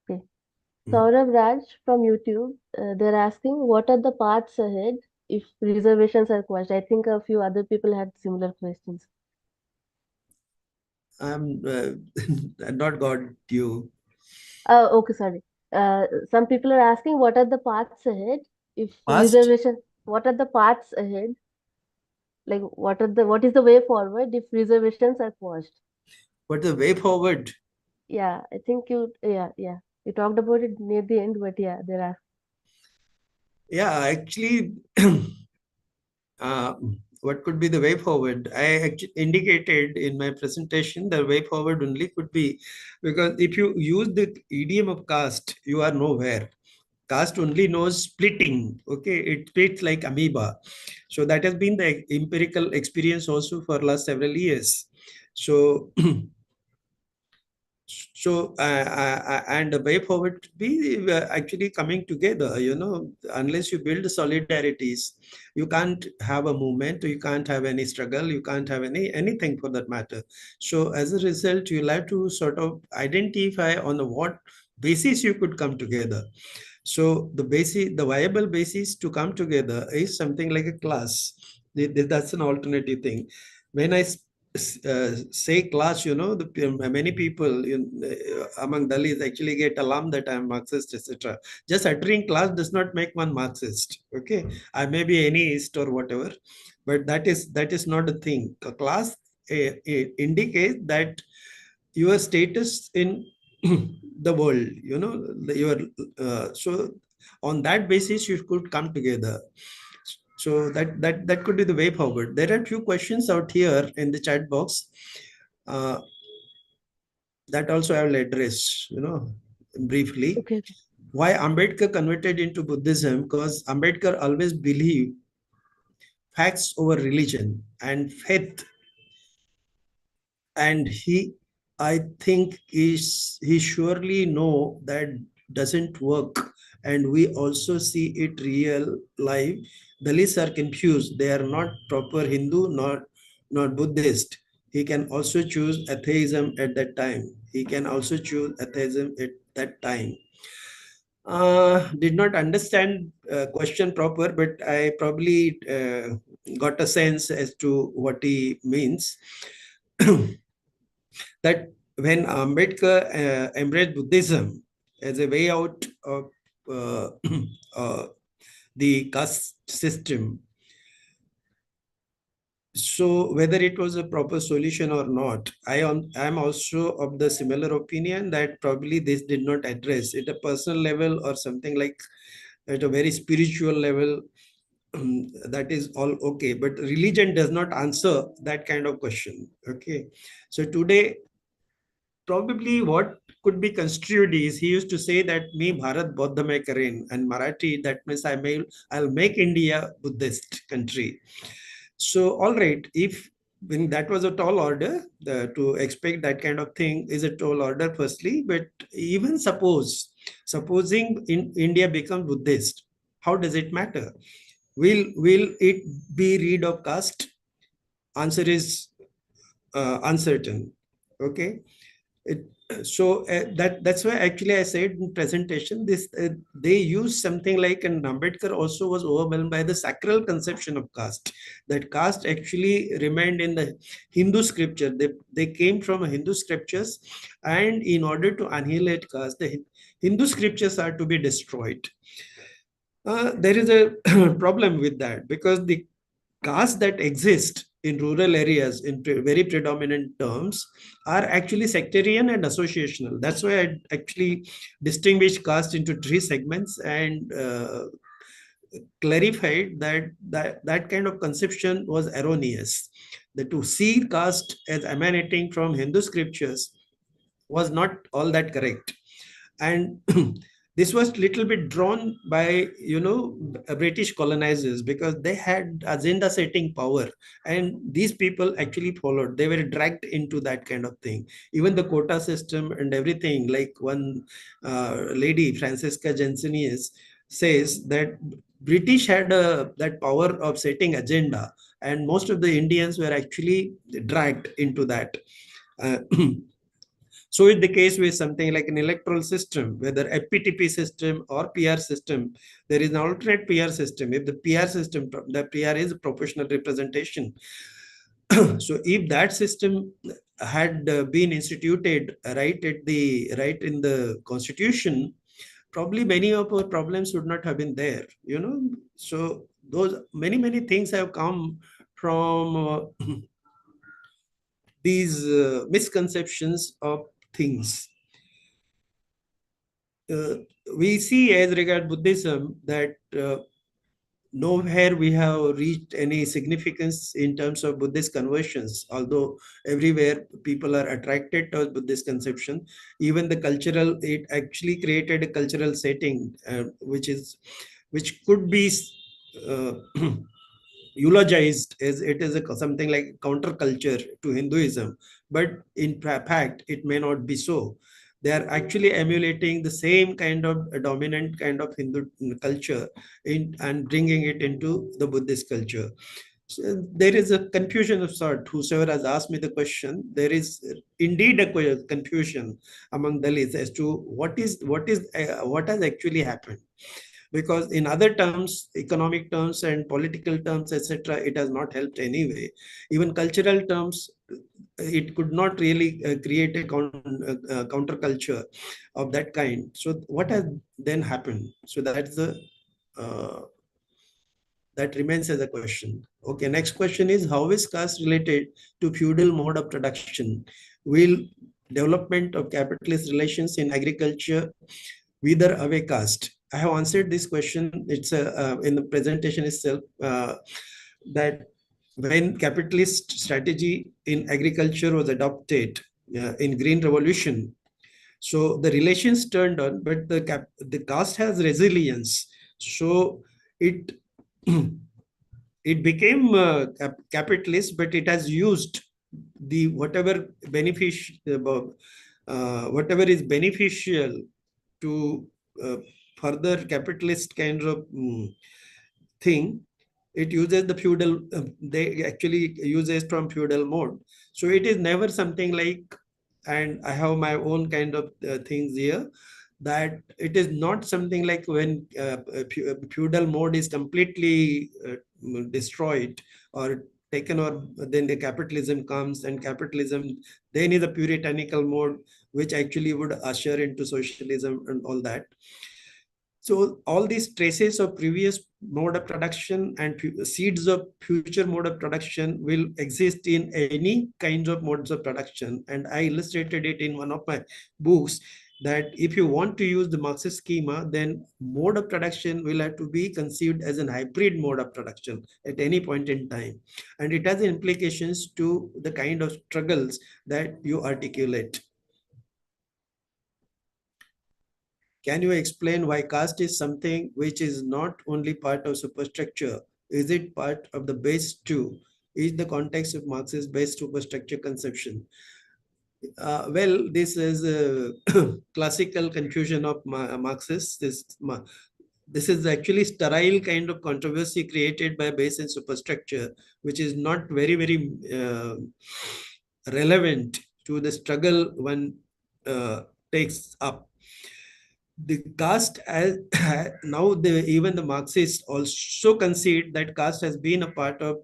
Okay. Saurabh Raj from YouTube, they're asking, what are the paths ahead if reservations are quashed? I think a few other people had similar questions. I'm not got you. Okay, sorry. Some people are asking, what are the paths ahead if Past? what are the paths ahead? Like, what is the way forward if reservations are quashed? What the way forward? Yeah, I think yeah. You talked about it near the end, but yeah, there are. Yeah, actually, uh, what could be the way forward? I actually indicated in my presentation the way forward only could be because if you use the idiom of caste, you are nowhere. Caste only knows splitting. Okay, it splits like amoeba. So that has been the empirical experience also for last several years. So and the way forward to be actually coming together, unless you build solidarities, you can't have a movement, you can't have any struggle, you can't have anything for that matter. So as a result, you'll have to sort of identify on what basis you could come together. So the viable basis to come together is something like a class. That's an alternative thing. When I say class, many people among Dalits actually get alarmed that I'm Marxist, etc. Just uttering class does not make one Marxist. Okay, I may be anyist or whatever, but that is not a thing. A class indicates that your status in the world, your so on that basis you could come together. So that could be the way forward. There are few questions out here in the chat box uh, that also I will address, briefly. Okay. Why Ambedkar converted into Buddhism? Because Ambedkar always believed facts over religion and faith and I think he surely know that doesn't work, and we also see it real life. Dalits are confused. They are not proper Hindu, not Buddhist. He can also choose atheism at that time. He can also choose atheism at that time. Did not understand question proper, but I probably got a sense as to what he means. That when Ambedkar embraced Buddhism as a way out of uh, uh, the caste system, so whether it was a proper solution or not, I am also of the similar opinion that probably this did not address at a personal level or something like at a very spiritual level. That is all okay, but religion does not answer that kind of question. Okay, so today probably what could be construed is he used to say that me Bharat Bodha mein karen, and Marathi that means I'll make India Buddhist country. So all right, if when that was a tall order, to expect that kind of thing is a tall order firstly, but even supposing in India becomes Buddhist, how does it matter? Will it be rid of caste? Answer is uncertain. Okay. It, that's why actually I said in presentation this they use something like, and Ambedkar also was overwhelmed by the sacral conception of caste, that caste actually remained in the Hindu scripture. They came from Hindu scriptures, and in order to annihilate caste, the Hindu scriptures are to be destroyed. There is a problem with that, because the castes that exist in rural areas in very predominant terms are actually sectarian and associational. That's why I actually distinguish caste into three segments, and clarified that kind of conception was erroneous. That to see caste as emanating from Hindu scriptures was not all that correct. And this was little bit drawn by British colonizers, because they had agenda setting power, and these people actually followed. They were dragged into that kind of thing. Even the quota system and everything, like one lady Francisca Jensenius says that British had that power of setting agenda, and most of the Indians were actually dragged into that. uh, So is the case with something like an electoral system, whether FPTP system or PR system. There is an alternate PR system. If the PR system, the PR is proportional representation. So if that system had been instituted right in the constitution, probably many of our problems would not have been there. So those many things have come from these misconceptions of things. uh, we see as regard Buddhism that nowhere we have reached any significance in terms of Buddhist conversions, although everywhere people are attracted to Buddhist conception. Even the cultural, it actually created a cultural setting, which could be uh, eulogized as it is something like counterculture to Hinduism, but in fact, it may not be so. They are actually emulating the same kind of dominant kind of Hindu culture and bringing it into the Buddhist culture. So there is a confusion of sort. Whosoever has asked me the question, there is indeed a confusion among Dalits as to what has actually happened, because in other terms, economic terms and political terms, etc., it has not helped anyway. Even cultural terms, it could not really create a counterculture of that kind. So what has then happened? So that's the uh, that remains as a question. Okay, next question is, how is caste related to feudal mode of production? Will development of capitalist relations in agriculture wither away caste? I have answered this question. It's in the presentation itself, that when capitalist strategy in agriculture was adopted in Green Revolution, so the relations turned on, but the caste has resilience. So it it became capitalist, but it has used the whatever is beneficial to further capitalist kind of thing, it uses the feudal, they actually uses from feudal mode. So it is never something like, and I have my own kind of things here, that it is not something like when feudal mode is completely destroyed or taken, or then the capitalism comes, and capitalism then is a puritanical mode which actually would usher into socialism and all that. So all these traces of previous mode of production and seeds of future mode of production will exist in any kinds of modes of production. And I illustrated it in one of my books, that if you want to use the Marxist schema, then mode of production will have to be conceived as an hybrid mode of production at any point in time. And it has implications to the kind of struggles that you articulate. Can you explain why caste is something which is not only part of superstructure? Is it part of the base too? Is the context of Marxist base superstructure conception? Well, this is a classical confusion of Marxists. This is actually sterile kind of controversy created by base and superstructure, which is not very, very relevant to the struggle one takes up. The caste, as now even the Marxists also concede that caste has been a part of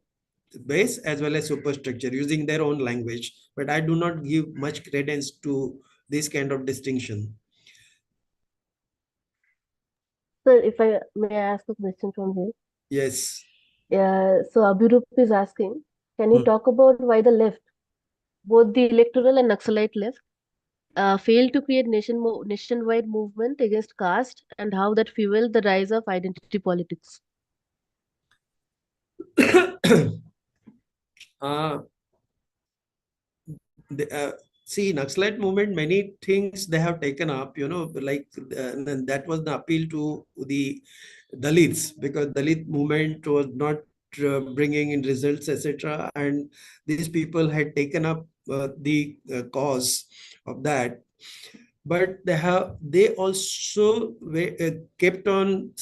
base as well as superstructure using their own language, but I do not give much credence to this kind of distinction. Sir, if I may ask a question from here. Yes. So Abhirup is asking, can you talk about why the left, both the electoral and Naxalite left, failed to create nationwide movement against caste, and how that fueled the rise of identity politics? See, Naxalite movement, many things they have taken up, like that was the appeal to the Dalits, because Dalit movement was not bringing in results, etc. And these people had taken up the cause of that. But they also kept on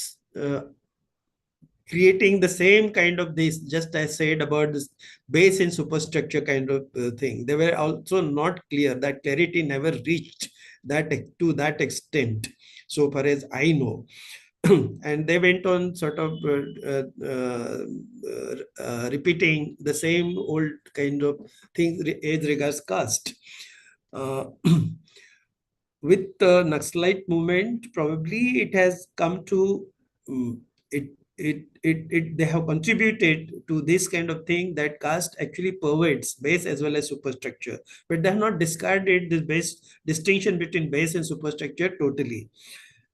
creating the same kind of this, just I said about this base and superstructure kind of thing. They were also not clear. That clarity never reached that to that extent, so far as I know. And they went on sort of repeating the same old kind of things as regards caste. With the Naxalite movement, probably it has come to they have contributed to this kind of thing, that caste actually pervades base as well as superstructure, but they have not discarded the base distinction between base and superstructure totally.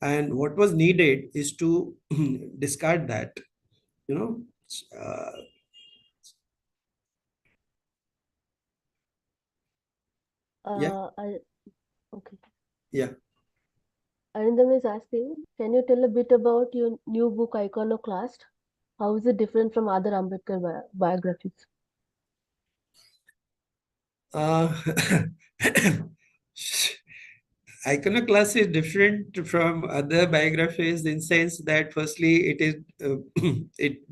And what was needed is to discard that, you know. Yeah. Okay. Yeah. Arindam is asking, can you tell a bit about your new book, Iconoclast? How is it different from other Ambedkar biographies? Iconoclast is different from other biographies in sense that firstly it is it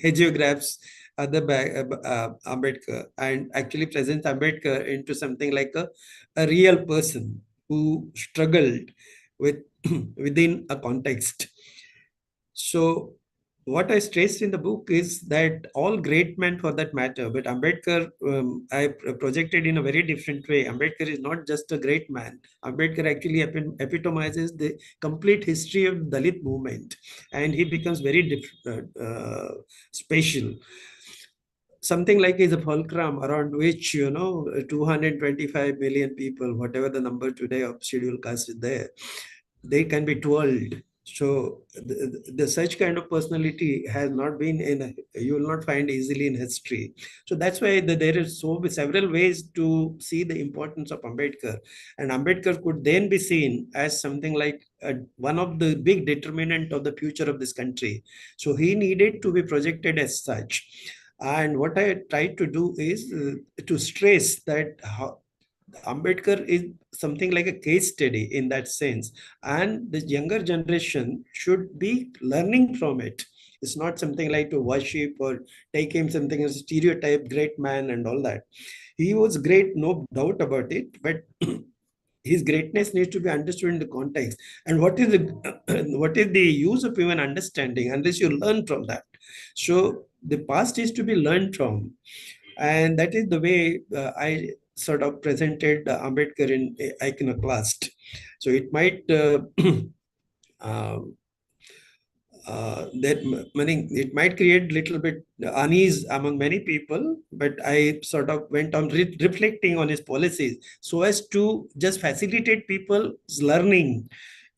hagiographs other Ambedkar, and actually presents Ambedkar into something like a real person who struggled with within a context. So what I stressed in the book is that all great men for that matter, but Ambedkar, I projected in a very different way. Ambedkar is not just a great man. Ambedkar actually epitomizes the complete history of Dalit movement, and he becomes very special. Something like is a fulcrum around which, 225 million people, whatever the number today of scheduled caste is there, they can be twirled. So the such kind of personality has not been you will not find easily in history. So that's why there is several ways to see the importance of Ambedkar, and Ambedkar could then be seen as something like one of the big determinant of the future of this country. So he needed to be projected as such. And what I tried to do is to stress that how Ambedkar is something like a case study in that sense, and the younger generation should be learning from it. It's not something like to worship or take him something as a stereotype, great man and all that. He was great, no doubt about it, but his greatness needs to be understood in the context. And what is the what is the use of even understanding unless you learn from that? So the past is to be learned from, and that is the way I sort of presented Ambedkar in iconoclast. So it might uh, that meaning it might create little bit unease among many people, but I sort of went on reflecting on his policies so as to just facilitate people's learning.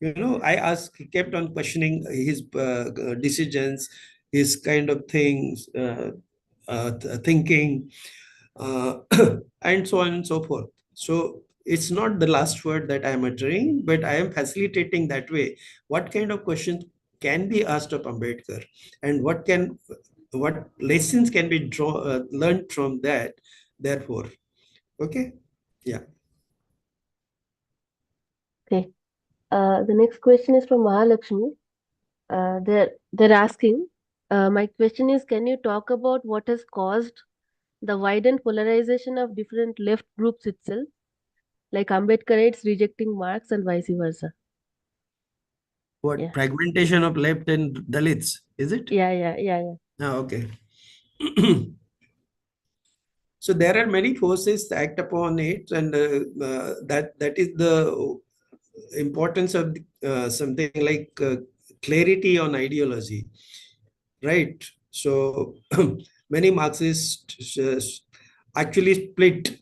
I asked, kept on questioning his decisions, his kind of things, thinking, uh, and so on and so forth. So it's not the last word that I am uttering, but I am facilitating that way. What kind of questions can be asked of Ambedkar, and what lessons can be learned from that? Therefore, okay, yeah. Okay. The next question is from Mahalakshmi. They're asking, my question is, can you talk about what has caused the widened polarization of different left groups itself, like Ambedkarites rejecting Marx and vice versa? What Yeah, fragmentation of left and Dalits is it? yeah. Ah, okay. So there are many forces that act upon it, and that is the importance of something like clarity on ideology, right? So many Marxists actually split.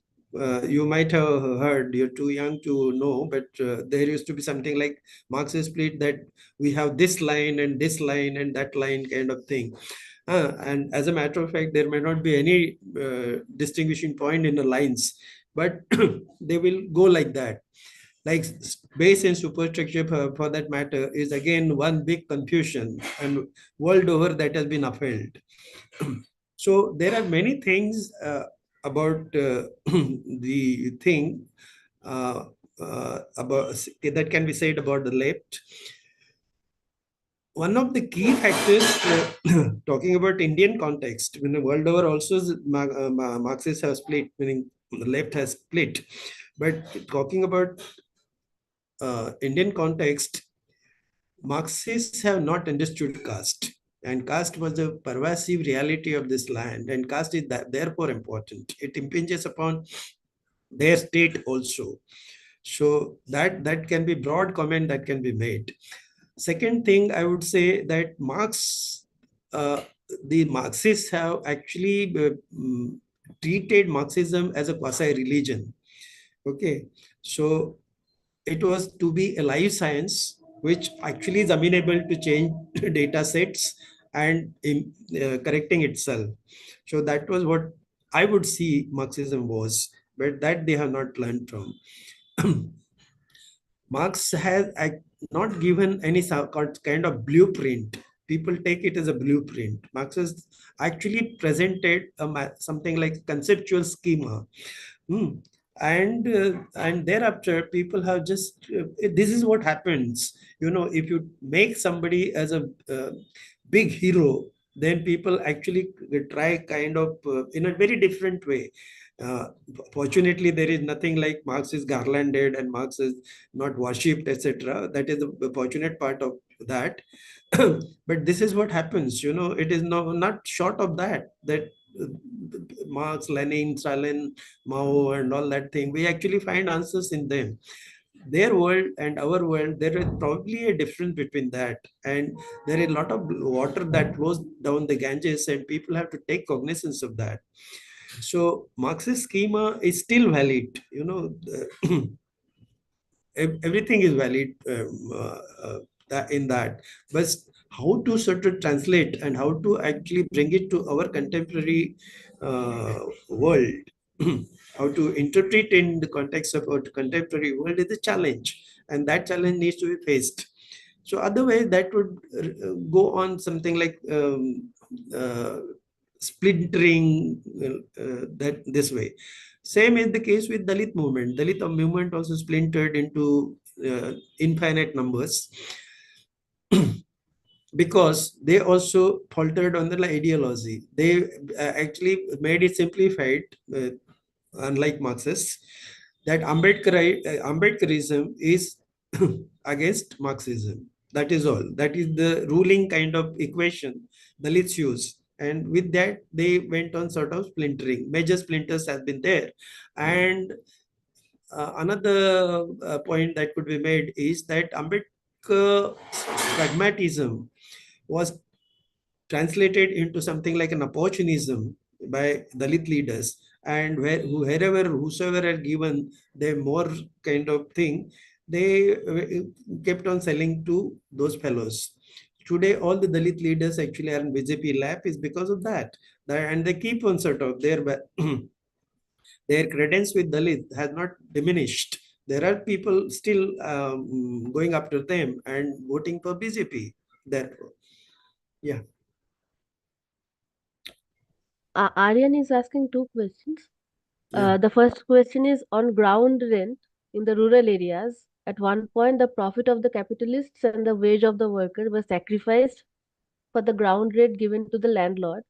You might have heard, you're too young to know, but there used to be something like Marxist split, that we have this line and that line kind of thing. And as a matter of fact, there may not be any distinguishing point in the lines, but they will go like that. Like base and superstructure, for that matter, is again one big confusion, and world over that has been upheld. So there are many things about the thing about that can be said about the left. One of the key factors, talking about Indian context, when the world over also Marxists have split, meaning the left has split. But talking about Indian context, Marxists have not understood caste. And caste was a pervasive reality of this land, and caste is therefore important. It impinges upon their state also. So that can be broad comment that can be made. Second thing, I would say that uh, the Marxists have actually treated Marxism as a quasi-religion. Okay, so it was to be a life science, which actually is amenable to change data sets and correcting itself. So that was what I would see Marxism was, but that they have not learned from. Marx has not given any kind of blueprint. People take it as a blueprint. Marx has actually presented something like conceptual schema. Hmm. And thereafter, people have just this is what happens. If you make somebody as a big hero, then people actually try kind of in a very different way. Uh, Fortunately, there is nothing like Marx is garlanded and Marx is not worshipped, etc. That is the fortunate part of that. But this is what happens. It is not short of that uh, Marx, Lenin, Stalin, Mao, and all that thing. We actually find answers in them. Their world and our world, there is probably a difference between that. And there is a lot of water that flows down the Ganges, and people have to take cognizance of that. So Marxist schema is still valid. Everything is valid in that. But how to sort of translate and how to actually bring it to our contemporary world, how to interpret in the context of our contemporary world is a challenge, and that challenge needs to be faced. So otherwise, that would go on something like splintering that this way. Same is the case with Dalit movement. Dalit movement also splintered into infinite numbers because they also faltered on the ideology. They actually made it simplified, unlike Marxists, that Ambedkarism is against Marxism. That is all. That is the ruling kind of equation Dalits use. And with that, they went on sort of splintering. Major splinters have been there. And another point that could be made is that Ambedkar pragmatism was translated into something like an opportunism by Dalit leaders, and whosoever had given them more kind of thing, they kept on selling to those fellows. Today, all the Dalit leaders actually are in BJP lap is because of that. And they keep on sort of their credence with Dalit has not diminished. There are people still going after them and voting for BJP. Therefore, yeah. Aryan is asking two questions. Yeah. The first question is on ground rent in the rural areas. At one point, the profit of the capitalists and the wage of the worker were sacrificed for the ground rent given to the landlord.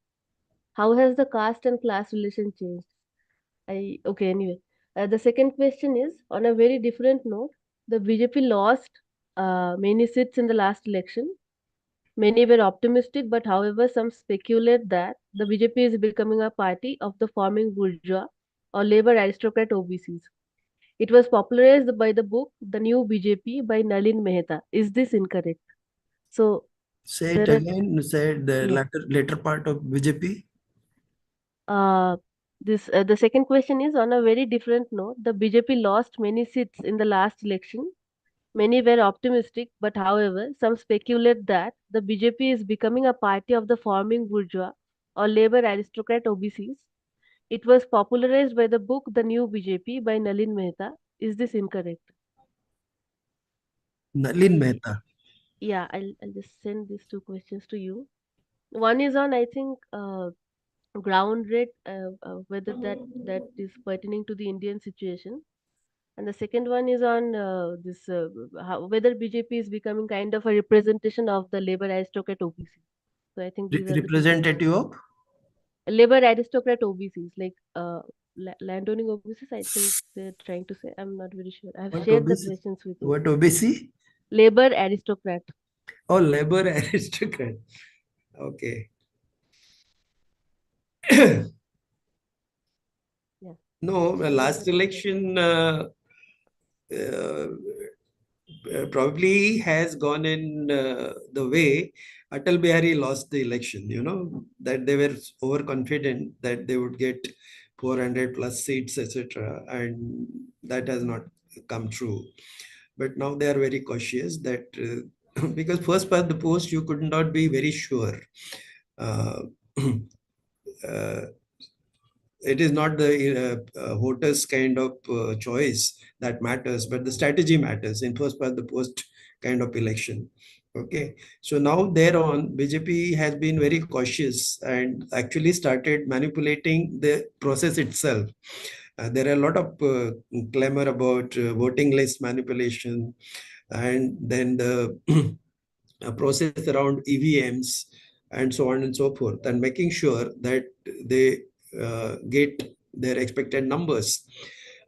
How has the caste and class relation changed? Okay, anyway. The second question is on a very different note. The BJP lost many seats in the last election. Many were optimistic, but however, some speculate that the BJP is becoming a party of the forming bourgeois or labor aristocrat OBCs. It was popularized by the book The New BJP by Nalin Mehta. Is this incorrect? So Say it there are again. Say the yeah. later part of BJP. Uh, this the second question is on a very different note. The BJP lost many seats in the last election. Many were optimistic, but however, some speculate that the BJP is becoming a party of the forming bourgeois or labor aristocrat OBCs. It was popularized by the book The New BJP by Nalin Mehta. Is this incorrect? Nalin I Mehta. Yeah, I'll just send these two questions to you. One is on I think ground rate, whether that is pertaining to the Indian situation, and the second one is on this whether BJP is becoming kind of a representation of the labor aristocrat OBC. So I think these are the two questions. Representative of Labor aristocrat OBCs, like landowning OBCs. I think they're trying to say. I'm not very sure. I have what shared the OBC? questions with you. What OBC? Labor aristocrat. Oh, labor aristocrat. Okay. Yeah. No, the So these last are the questions. election uh, probably has gone in the way Atal Bihari lost the election. You know that they were overconfident that they would get 400 plus seats, etc., and that has not come true. But now they are very cautious that because first past the post you could not be very sure. Uh, uh, it is not the voters kind of choice that matters, but the strategy matters in first past the post kind of election. Okay, so now thereon, BJP has been very cautious and actually started manipulating the process itself. There are a lot of clamor about voting list manipulation, and then the process around EVMs and so on and so forth, and making sure that they get their expected numbers.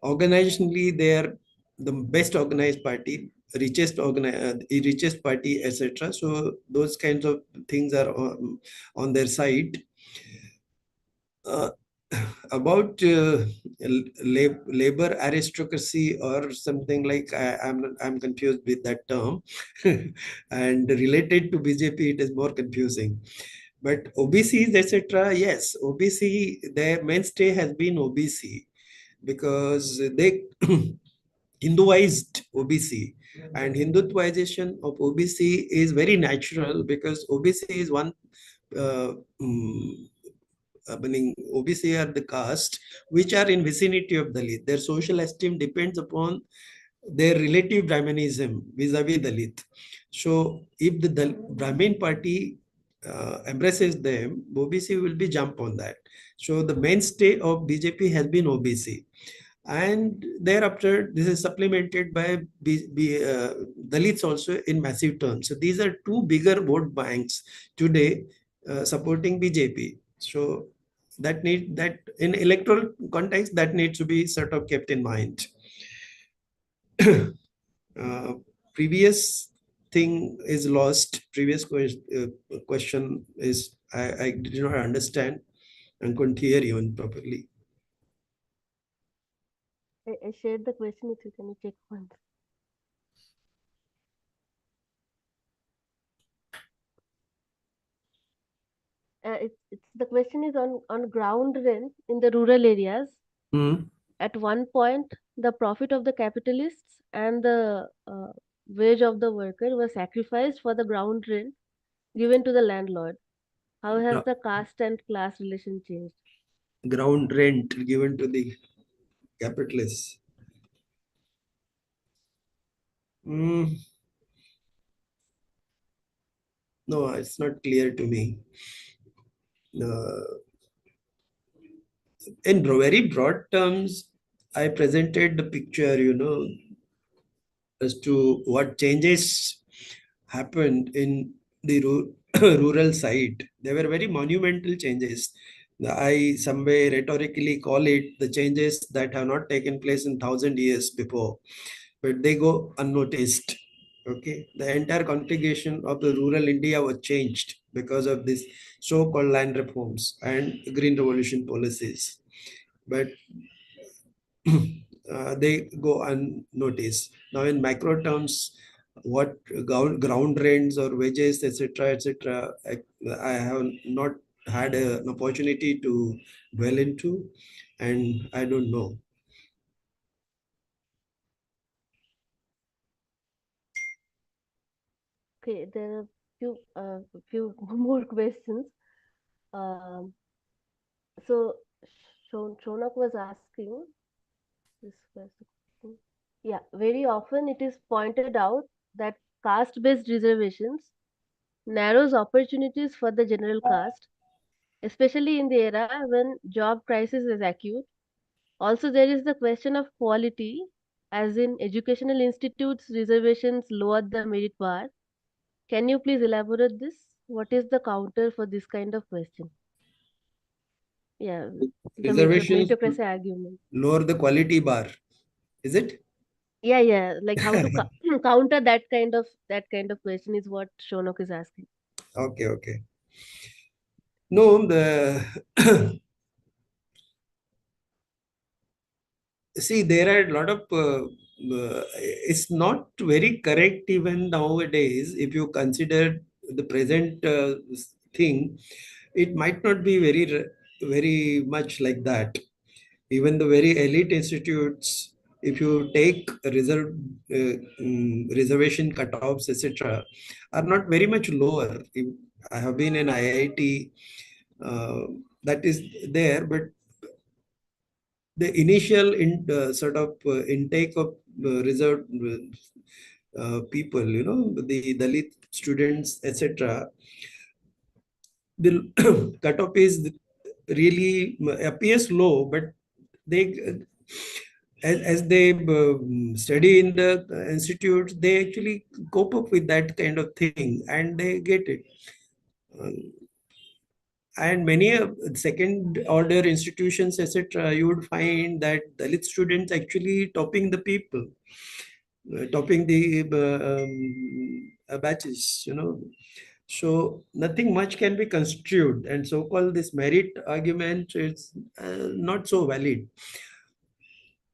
Organizationally, they are the best organized party, richest party, etc. So those kinds of things are on their side. Uh, about labor aristocracy or something like I'm confused with that term, and related to BJP, it is more confusing. But OBCs, etc. Yes, OBC, their mainstay has been OBC because they Hinduized OBC, and Hindutvaization of OBC is very natural because OBC is one. Uh, mm, Meaning OBC are the caste which are in vicinity of Dalit. Their social esteem depends upon their relative Brahmanism vis-a-vis Dalit. So if the Brahmin party embraces them, OBC will be jump on that. So the mainstay of BJP has been OBC. And thereafter, this is supplemented by Dalits also in massive terms. So these are two bigger vote banks today supporting BJP. So that in electoral context, that needs to be sort of kept in mind. uh, Previous thing is lost. Previous question is I did not understand and couldn't hear you properly. I shared the question with you. Can you check once? It's the question is on ground rent in the rural areas. At one point, the profit of the capitalists and the wage of the worker were sacrificed for the ground rent given to the landlord. How has the caste and class relation changed? Ground rent given to the capitalists. No, it's not clear to me. In very broad terms, I presented the picture, as to what changes happened in the rural side. There were very monumental changes. I somewhere rhetorically call it the changes that have not taken place in 1,000 years before, but they go unnoticed. Okay, the entire configuration of the rural India was changed because of this so-called land reforms and green revolution policies. But they go unnoticed. Now, in micro terms, what ground rents or wages, etc., etc., I have not had an opportunity to dwell into, and I don't know. Okay, there are few more questions. Um, so Shonak was asking this question. Yeah, very often it is pointed out that caste-based reservations narrows opportunities for the general caste, especially in the era when job crisis is acute. Also, there is the question of quality, as in educational institutes, reservations lower the merit bar. Can you please elaborate this? What is the counter for this kind of question? Yeah, the Reservations meritocracy argument. lower the quality bar, is it? Yeah, like how to counter that kind of question is what Shonok is asking. Okay. No, see, there are a lot of. It's not very correct even nowadays. If you consider the present thing, it might not be very much like that. Even the very elite institutes, if you take reservation cutoffs, etc., are not very much lower. I have been in IIT, that is there, but the initial sort of intake of reserved people, the Dalit students, etc., the cutoff is really appears low, but they, as they study in the institutes, they actually cope up with that kind of thing and they get it. And many second order institutions, etc., you would find that Dalit students actually topping the people, topping the batches, So nothing much can be construed, and so-called this merit argument is not so valid,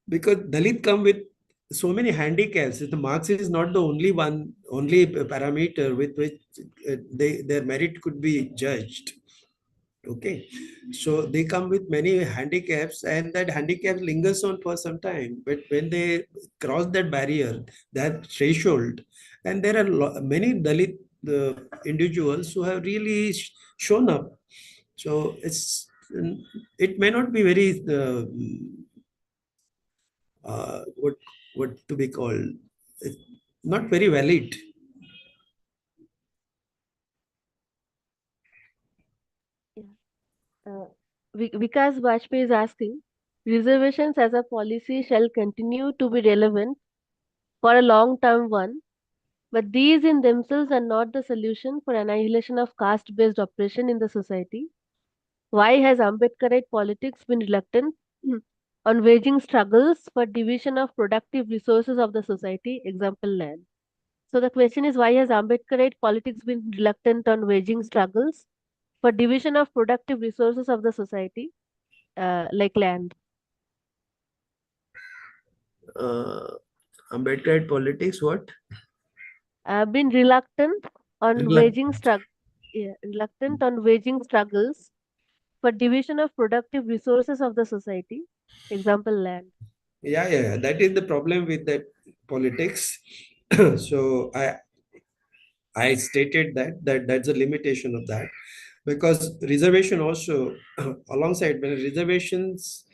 because Dalit come with so many handicaps. The marks is not the only parameter with which their merit could be judged. Okay, so they come with many handicaps, and that handicap lingers on for some time. But when they cross that barrier, that threshold, and there are many Dalit individuals who have really shown up. So it may not be very what to be called. It's not very valid. Vikas Vajpayee is asking, reservations as a policy shall continue to be relevant for a long-term one, but these in themselves are not the solution for annihilation of caste-based oppression in the society. Why has Ambedkarite politics been reluctant on waging struggles for division of productive resources of the society, example land? So the question is, why has Ambedkarite politics been reluctant on waging struggles for division of productive resources of the society, like land? Uh, Ambedkar politics, what? Been reluctant on waging Reluctant. strugg yeah, reluctant on waging struggles for division of productive resources of the society, example land. Yeah. That is the problem with that politics. So I stated that's a limitation of that, because reservation also alongside when reservations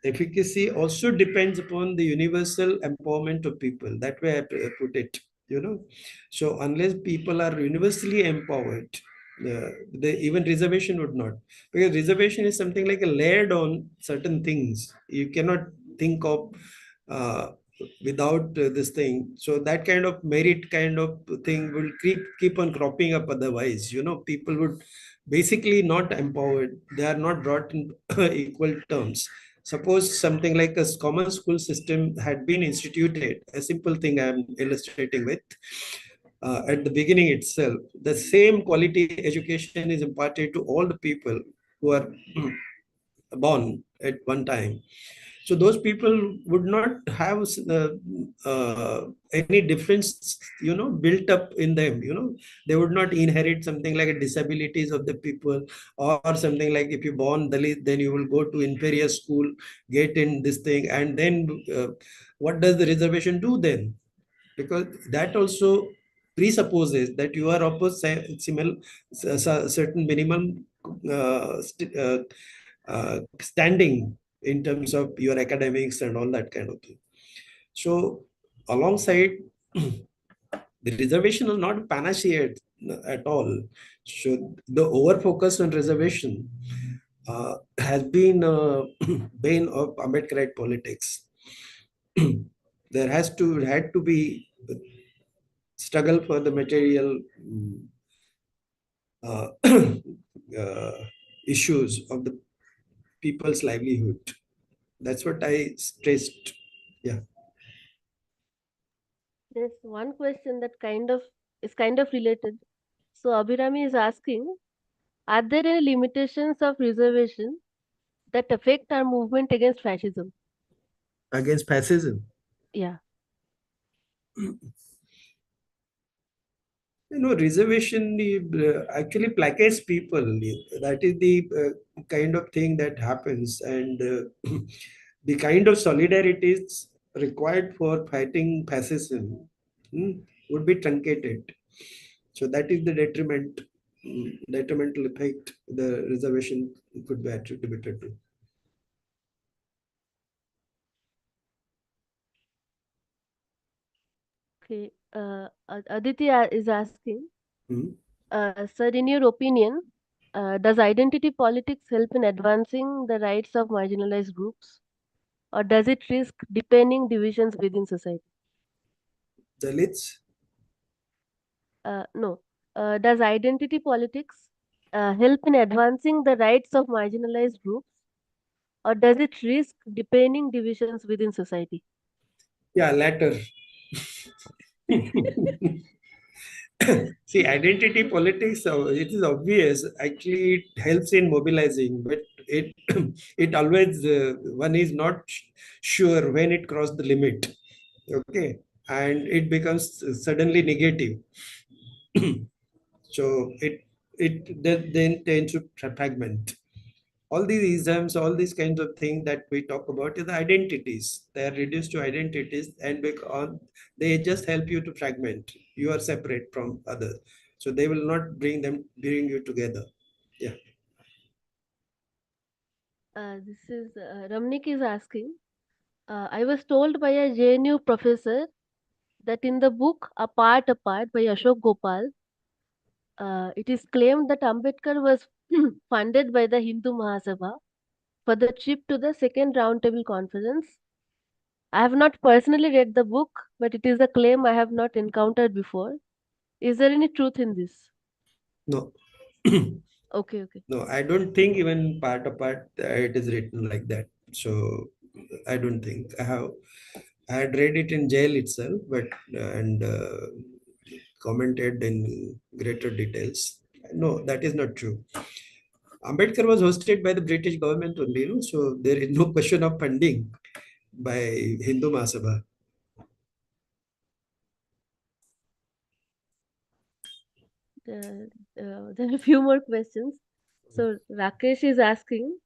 efficacy also depends upon the universal empowerment of people. That way I put it, you know. So unless people are universally empowered, even reservation would not, because reservation is something like a layered on certain things. You cannot think of uh, without this thing. So that kind of merit kind of thing will keep on cropping up. Otherwise, people would basically not empowered. They are not brought in equal terms. Suppose something like a common school system had been instituted, a simple thing I'm illustrating with, at the beginning itself, the same quality education is imparted to all the people who are born at one time. So those people would not have any difference, built up in them. They would not inherit something like a disabilities of the people, or something like if you born Dalit, then you will go to inferior school, get in this thing, and then what does the reservation do then? Because that also presupposes that you are of a similar certain minimum standing in terms of your academics and all that kind of thing. So alongside, the reservation is not panacea at all. So the over focus on reservation has been a bane of Ambedkarite politics. There had to be struggle for the material uh, uh, issues of the people's livelihood. That's what I stressed. Yeah. There's one question that kind of related. So Abhirami is asking, are there any limitations of reservation that affect our movement against fascism? Against fascism. Yeah. Reservation actually placates people. That is the kind of thing that happens, and the kind of solidarities required for fighting fascism hmm, would be truncated. So that is the detrimental effect the reservation could be attributed to. Okay. Aditya is asking, Hmm. sir, in your opinion, does identity politics help in advancing the rights of marginalized groups, or does it risk deepening divisions within society? Dalits. No. Does identity politics help in advancing the rights of marginalized groups, or does it risk deepening divisions within society? Yeah, latter. See, identity politics, it is obvious. Actually, it helps in mobilizing, but it it always one is not sure when it crossed the limit. Okay, and it becomes suddenly negative. So then tends to fragment. All these isms, all these kinds of things that we talk about is the identities. They are reduced to identities, and because they just help you to fragment. You are separate from others, so they will not bring you together. Yeah. This is Ramnik is asking. I was told by a JNU professor that in the book Apart by Ashok Gopal, it is claimed that Ambedkar was funded by the Hindu Mahasabha. for the trip to the second roundtable conference. I have not personally read the book, but it is a claim I have not encountered before. Is there any truth in this? No. Okay, okay. No, I don't think even part apart it is written like that. So I don't think I had read it in jail itself, but and commented in greater details. No, that is not true. Ambedkar was hosted by the British government only, so there is no question of funding by Hindu Mahasabha. There are a few more questions. So Rakesh is asking,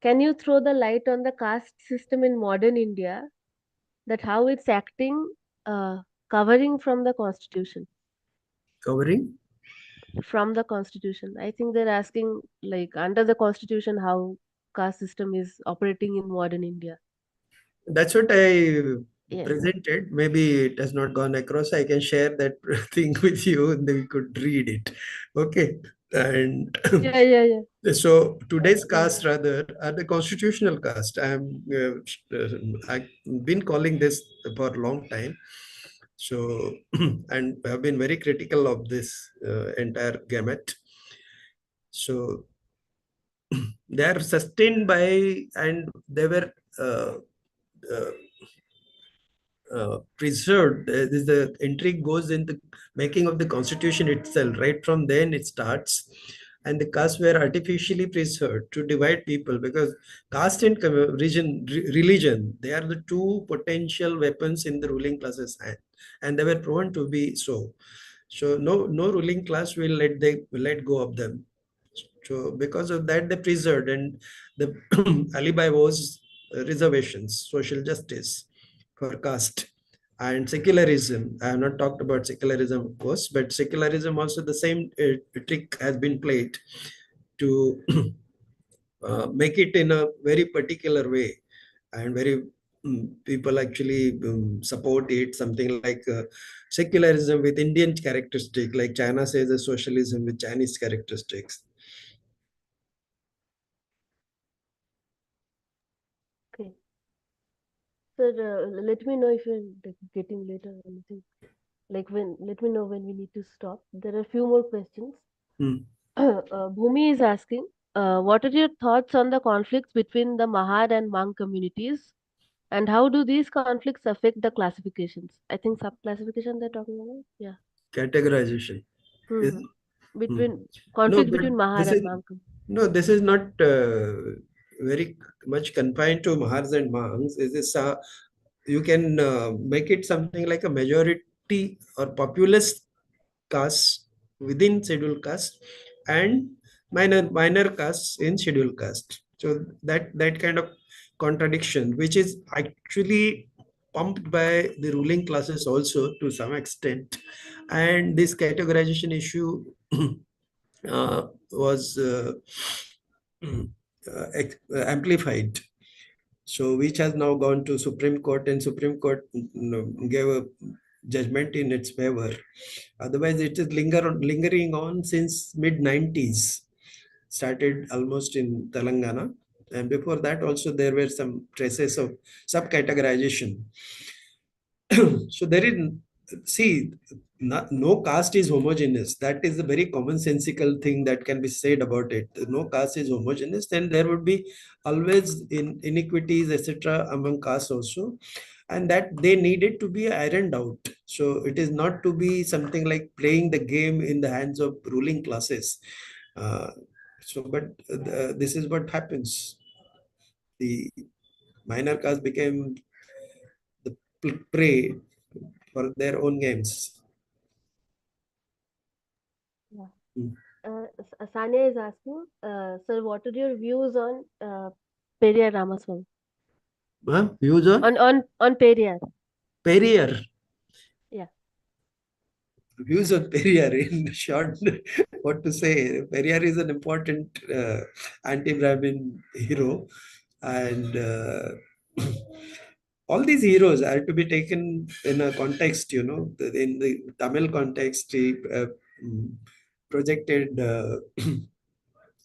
can you throw the light on the caste system in modern India? That how it's acting, covering from the constitution. Covering? From the constitution. I think they're asking like under the constitution how caste system is operating in modern India. That's what I Yes. presented. Maybe it has not gone across. I can share that thing with you and then we could read it. Okay. And Yeah, yeah, yeah. so today's Yeah. caste rather are the constitutional caste. I've been calling this for a long time. So and have been very critical of this entire gamut. So they are sustained by and they were uh, preserved. The intrigue goes in the making of the constitution itself. Right from then it starts, and the castes were artificially preserved to divide people because caste and religion, they are the two potential weapons in the ruling class's hand, and they were proven to be so. So no ruling class will let go of them. So because of that, they preserved, and the alibi was reservations, social justice for caste, and secularism. I have not talked about secularism, of course, but secularism also the same trick has been played to make it in a very particular way, and very people actually support it. Something like secularism with Indian characteristic, like China says a socialism with Chinese characteristics. Okay. Sir, let me know if you're like, getting late or anything. Like when let me know when we need to stop. There are a few more questions. Hmm. Bhumi is asking, what are your thoughts on the conflicts between the Mahar and Mang communities? And how do these conflicts affect the classifications? I think sub-classification they're talking about. Yeah. Categorization. Is- Hmm. hmm. Between No, conflicts but between Mahar this and is Mang. no, this is not very much confined to Mahars and Mangs. This is you can make it something like a majority or populous caste within scheduled caste and minor castes in scheduled caste. So that kind of contradiction, which is actually pumped by the ruling classes also to some extent, and this categorization issue was amplified. So which has now gone to Supreme Court, and Supreme Court gave a judgment in its favor. Otherwise, it is lingering on since mid 90s. Started almost in Telangana, and before that also there were some traces of subcategorization. So there is, see, no caste is homogeneous. That is a very commonsensical thing that can be said about it. No caste is homogeneous, then there would be always inequities, etc., among castes also, and that they needed to be ironed out. So it is not to be something like playing the game in the hands of ruling classes. Uh, but this is what happens. The minor caste became the prey for their own games. Yeah. Mm. Sanya is asking, sir, what are your views on Periyar Ramaswamy? Views on On Periyar. Periyar. Yeah. Views on Periyar in short, what to say? Periyar is an important anti-Brahmin hero, and all these heroes are to be taken in a context. In the Tamil context, he mm, projected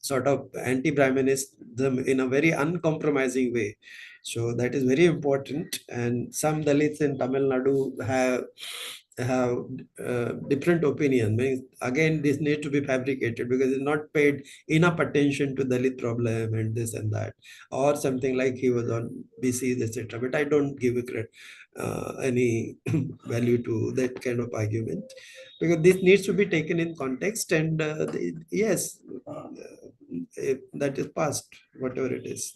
sort of anti-Brahminism in a very uncompromising way. So that is very important. And some Dalits in Tamil Nadu have different opinion. Means again, this needs to be fabricated because it's not paid enough attention to Dalit problem and this and that, or something like he was on BCs, etc. But I don't give any value to that kind of argument because this needs to be taken in context. And yes, that is past, whatever it is.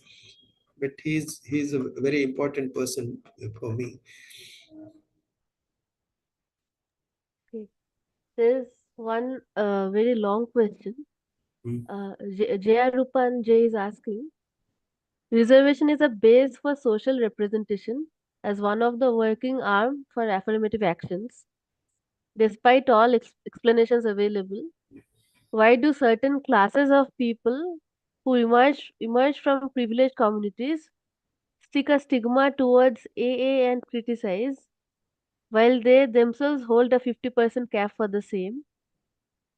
But he's a very important person for me. Okay. There's one very long question. Mm. Jaya Rupan J is asking, reservation is a base for social representation as one of the working arm for affirmative actions. Despite all explanations available, why do certain classes of people who emerge from privileged communities stick a stigma towards AA and criticize, while they themselves hold a 50% cap for the same?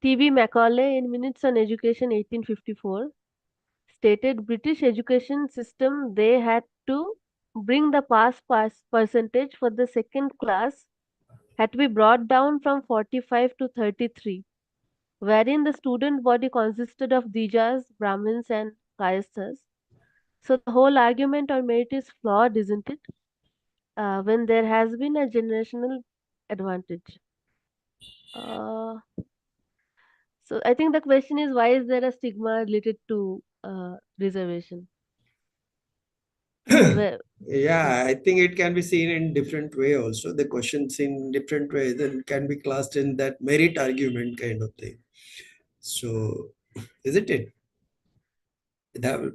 T.B. Macaulay in Minutes on Education 1854 stated British education system they had to bring the pass percentage for the second class had to be brought down from 45 to 33, wherein the student body consisted of Dijas, Brahmins, and Kayasthas. So the whole argument on merit is flawed, isn't it? When there has been a generational advantage. Uh, so I think the question is, why is there a stigma related to reservation? Where, yeah. Yeah, I think it can be seen in different way also. The questions in different ways and can be classed in that merit argument kind of thing. So, isn't it? That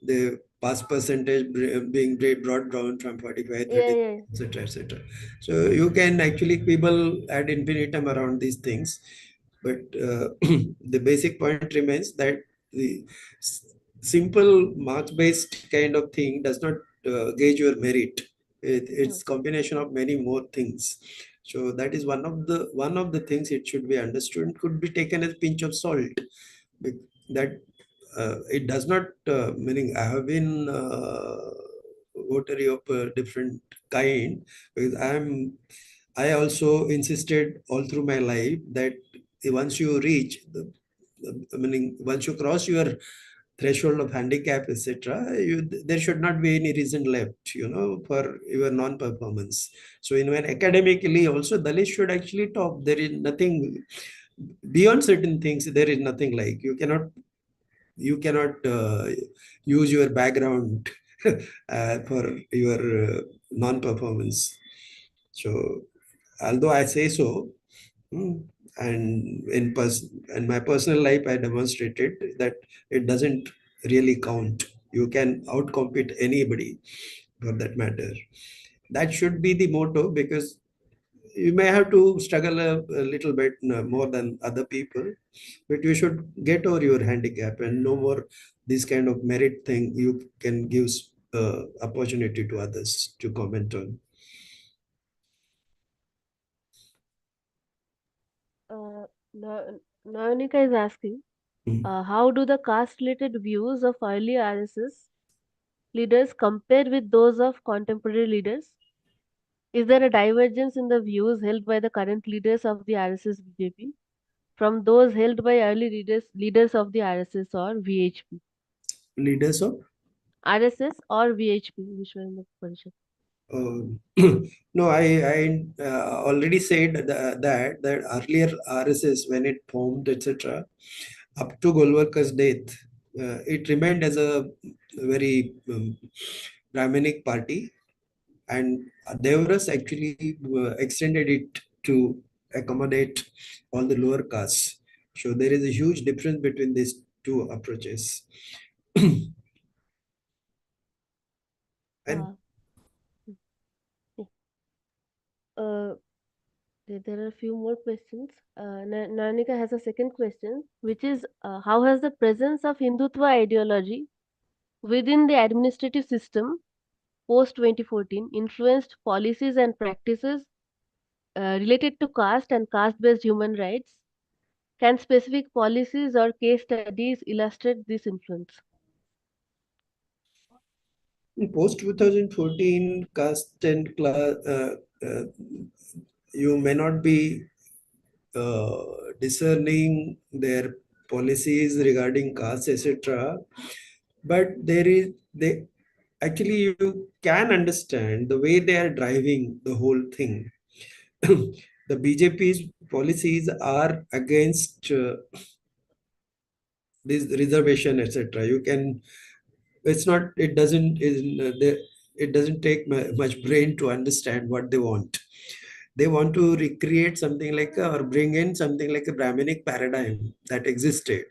the pass percentage being brought down from 45, Yeah, 30, yeah. etc., etc. So you can actually quibble ad infinitum around these things, but the basic point remains that the simple marks-based kind of thing does not gauge your merit. Hmm. It's combination of many more things. So that is one of the things it should be understood and could be taken as pinch of salt. That it does not meaning I have been votary of a different kind because I also insisted all through my life that once you reach meaning once you cross your threshold of handicap, etc., there should not be any reason left, for your non-performance. So even academically also, Dalit should actually top. There is nothing beyond certain things. There is nothing like you cannot use your background for your non-performance. So, although I say so, mm, and in my personal life, I demonstrated that it doesn't really count. You can outcompete anybody for that matter. That should be the motto because you may have to struggle a little bit more than other people, but you should get over your handicap and no more this kind of merit thing you can give opportunity to others to comment on. Uh, Nayonika is asking, Mm. how do the caste-related views of early RSS leaders compare with those of contemporary leaders? Is there a divergence in the views held by the current leaders of the RSS BJP from those held by early leaders of the RSS or VHP? Leaders of RSS or VHP, Vishwa Hindu Parishad. uh, no, I already said that earlier RSS when it formed, etc., up to Golwarkar's death, it remained as a very Brahminic party, and Devras actually extended it to accommodate all the lower castes. So there is a huge difference between these two approaches. And Uh, yeah. uh, there are a few more questions. Nanika has a second question, which is, how has the presence of Hindutva ideology within the administrative system post 2014 influenced policies and practices related to caste and caste based human rights? Can specific policies or case studies illustrate this influence? In post 2014 caste and class, you may not be discerning their policies regarding caste, etc. But there is they actually you can understand the way they are driving the whole thing. The BJP's policies are against this reservation, etc. You can it's not it doesn't it doesn't take much brain to understand what they want. They want to recreate something like or bring in something like a Brahminic paradigm that existed,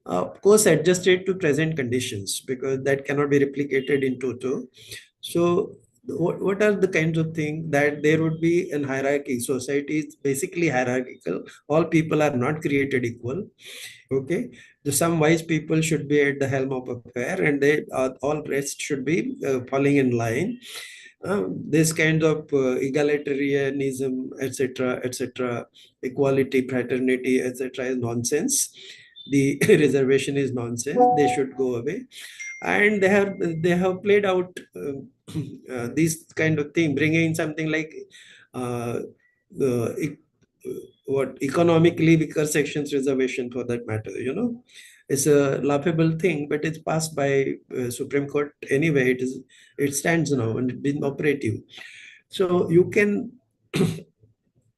of course adjusted to present conditions, because that cannot be replicated in toto. So what are the kinds of things that there would be in hierarchy? Society is basically hierarchical. All people are not created equal. Okay, some wise people should be at the helm of affair, and they all rest should be falling in line. This kind of egalitarianism, etc., etc., equality, fraternity, etc., is nonsense. The reservation is nonsense. They should go away, and they have played out this kind of thing, bringing in something like uh, the what economically weaker sections reservation, for that matter. It's a laughable thing, but it's passed by Supreme Court anyway. It stands now and it's been operative, so you can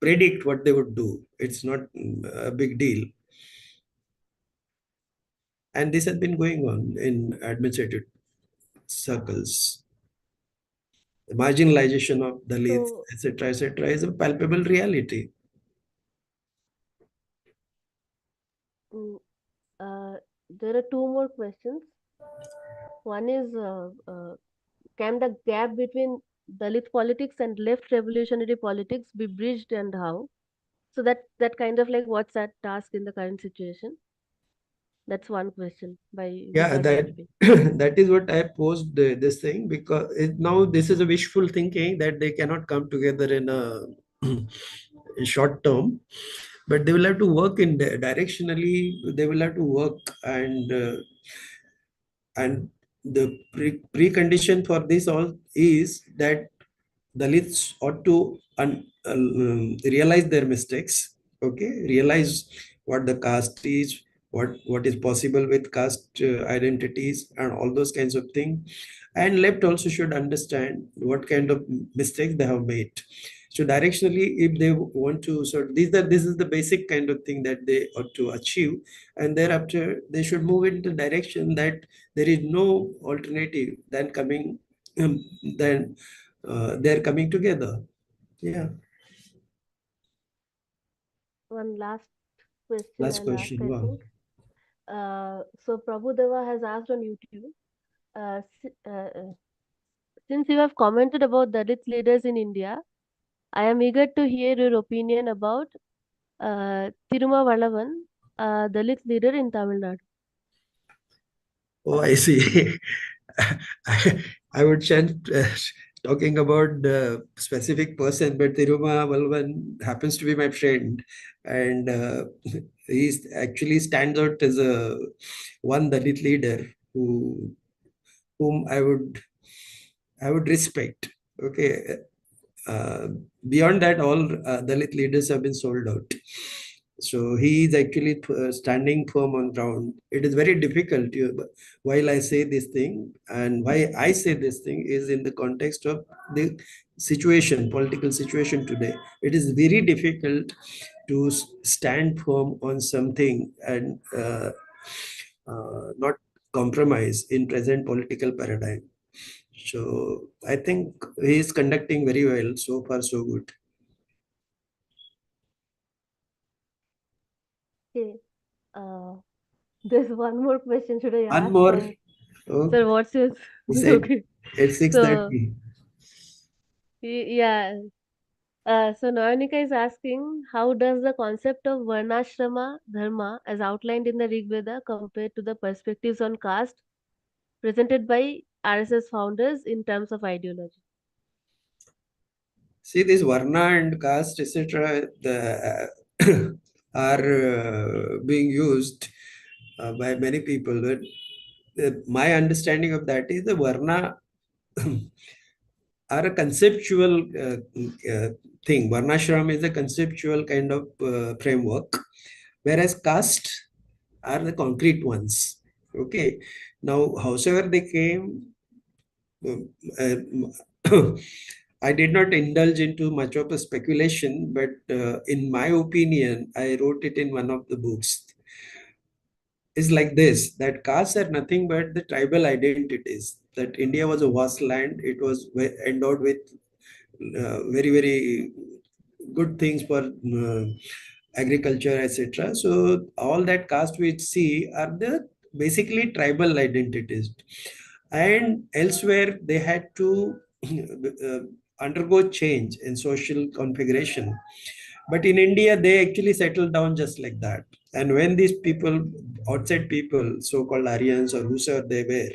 predict what they would do. It's not a big deal, and this has been going on in administrative circles. The marginalization of Dalits, So, etc., etc., is a palpable reality. mm, uh, there are two more questions. One is, can the gap between Dalit politics and left revolutionary politics be bridged, and how? So that kind of like, what's that task in the current situation? That's one question by Yeah, Vijay that Bajpayee. that is what I posed this thing, because now this is a wishful thinking that they cannot come together in a, in short term, but they will have to work in directionally. They will have to work, and the precondition for this all is that Dalits ought to realize their mistakes, okay, realize what the caste is, what is possible with caste identities, and all those kinds of things. And left also should understand what kind of mistakes they have made. So directionally, if they want to this is the basic kind of thing that they ought to achieve, and thereafter they should move in the direction that there is no alternative than coming than they're coming together. Yeah. One last question Last I'll ask, question. I Wow. think. So Prabhu Deva has asked on YouTube, since you have commented about Dalit leaders in India, I am eager to hear your opinion about Tiruma Valavan, a Dalit leader in Tamil Nadu. Oh, I see. I would chant talking about the specific person, but Tiruma Valvan happens to be my friend, and he actually stands out as a one Dalit leader whom I would respect. Okay, Uh, beyond that, all Dalit leaders have been sold out. So he is actually standing firm on ground. It is very difficult. While I say this thing, and why I say this thing is in the context of the situation, political situation today. It is very difficult to stand firm on something and not compromise in present political paradigm. So I think he is conducting very well. So far, so good. Okay. Uh, there's one more question should I One ask? more. And Oh, sir, what's yours? he said Okay. at So 6:30. yeah. So Nayanika is asking, how does the concept of Varnashrama Dharma, as outlined in the Rig Veda, compare to the perspectives on caste presented by RSS founders in terms of ideology? See this Varna and caste, etc. The are being used by many people. But my understanding of that is the Varna are a conceptual thing. Varnashram is a conceptual kind of framework, whereas caste are the concrete ones. Okay. Now, however they came, I did not indulge into much of a speculation, but in my opinion, I wrote it in one of the books. Is like this, that castes are nothing but the tribal identities. That India was a vast land, it was endowed with very, very good things for agriculture, etc. So all that caste we see are the basically tribal identities, and elsewhere they had to undergo change in social configuration. But in India, they actually settled down just like that. And when these people, outside people, so-called Aryans or whosoever they were,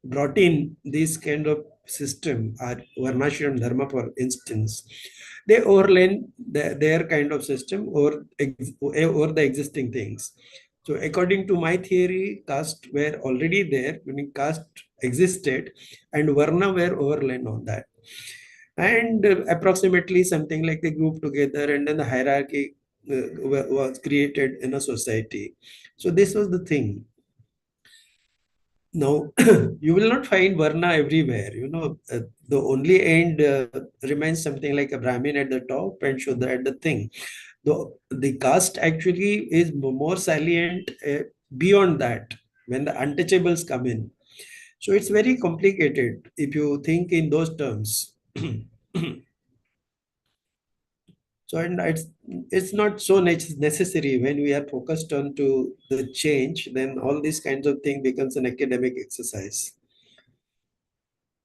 brought in this kind of system, or Varnashram Dharma, for instance, they overlaid their kind of system over the existing things. So according to my theory, caste were already there, meaning caste existed, and Varna were overlaid on that. And approximately something like they group together, and then the hierarchy was created in a society. So this was the thing. Now, you will not find Varna everywhere. The only end remains something like a Brahmin at the top and Shudra at the thing. The caste actually is more salient beyond that when the untouchables come in. So it's very complicated if you think in those terms. So, and it's not so necessary when we are focused on to the change, then all these kinds of thing becomes an academic exercise.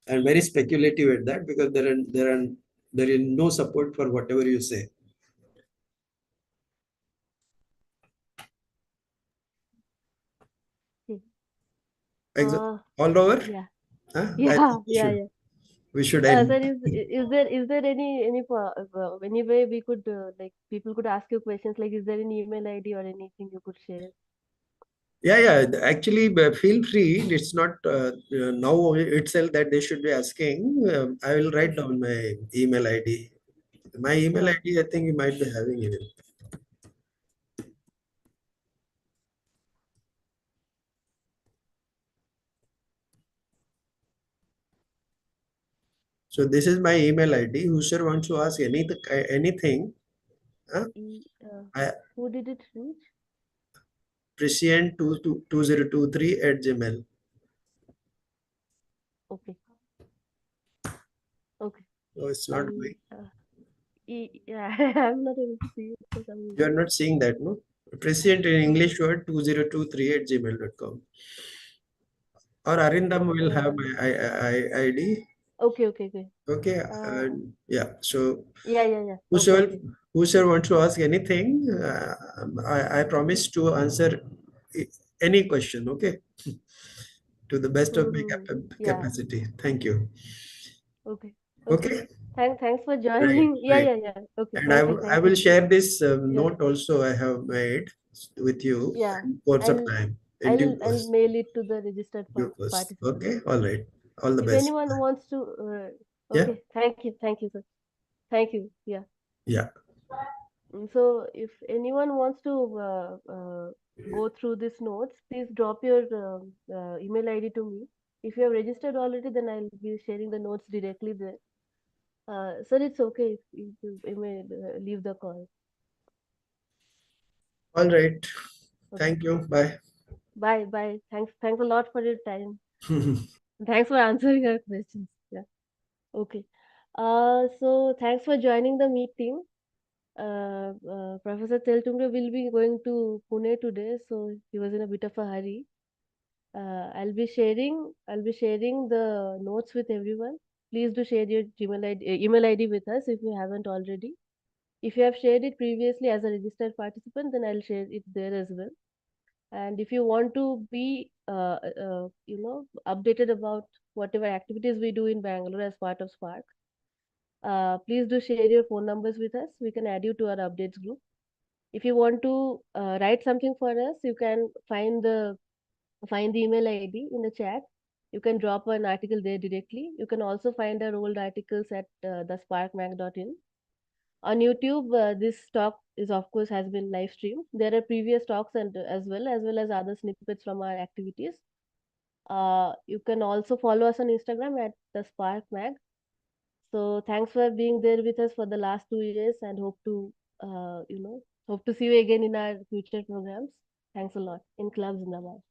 And very speculative at that, because there is no support for whatever you say. All over? Yeah. Huh? I Yeah, think yeah, yeah. we should Sir, end. is there any way we could like people could ask you questions, like is there any email ID or anything you could share? Yeah. Actually, feel free. It's not now itself that they should be asking. I will write Okay. down my email ID. My email Sure. ID, I think you might be having it. So this is my email ID. Whoever wants to ask anything, huh? E, uh, I who did it reach? prescient 2023 at Gmail. Okay. Okay. Oh, it's not I'll going. yeah, I'm not able to see it for some You are reason. not seeing that, no? Prescient in Uh, English word 2023 at gmail.com. Or Arindam will have uh, my ID. okay, okay, okay. Okay. Uh, And yeah. So yeah, yeah, yeah. Okay, whosoever okay. whosoever wants to ask anything, I promise to answer any question. Okay. To the best of my Mm-hmm. Yeah. capacity. Thank you. Okay. Okay. Okay. Thanks for Right. joining. Yeah, Right. yeah, yeah. Okay. And Thank you. I Thank will you. share this Yeah. note also I have made with you Yeah. in course of I'll time, in due I'll course. mail it to the registered Due course. participants. Okay. All right. All the If best. anyone wants to, Yeah. okay. Thank you, sir. Thank you. Yeah. Yeah. So if anyone wants to go through these notes, please drop your email ID to me. If you have registered already, then I'll be sharing the notes directly there. Sir, it's okay if you may leave the call. All right. Okay. Thank you. Bye. Bye. Bye. Thanks a lot for your time. Thanks for answering our questions. Yeah. Okay. So thanks for joining the meeting. Professor Teltumde will be going to Pune today, so he was in a bit of a hurry. I'll be sharing the notes with everyone. Please do share your email ID with us if you haven't already. If you have shared it previously as a registered participant, then I'll share it there as well. And if you want to be, updated about whatever activities we do in Bangalore as part of Spark, please do share your phone numbers with us. We can add you to our updates group. If you want to write something for us, you can find the email ID in the chat. You can drop an article there directly. You can also find our old articles at thesparkmag.in. On YouTube, this talk is of course has been live streamed. There are previous talks and as well as other snippets from our activities. You can also follow us on Instagram at the Spark Mag. So thanks for being there with us for the last 2 years, and hope to see you again in our future programs. Thanks a lot. In Club Zindabad.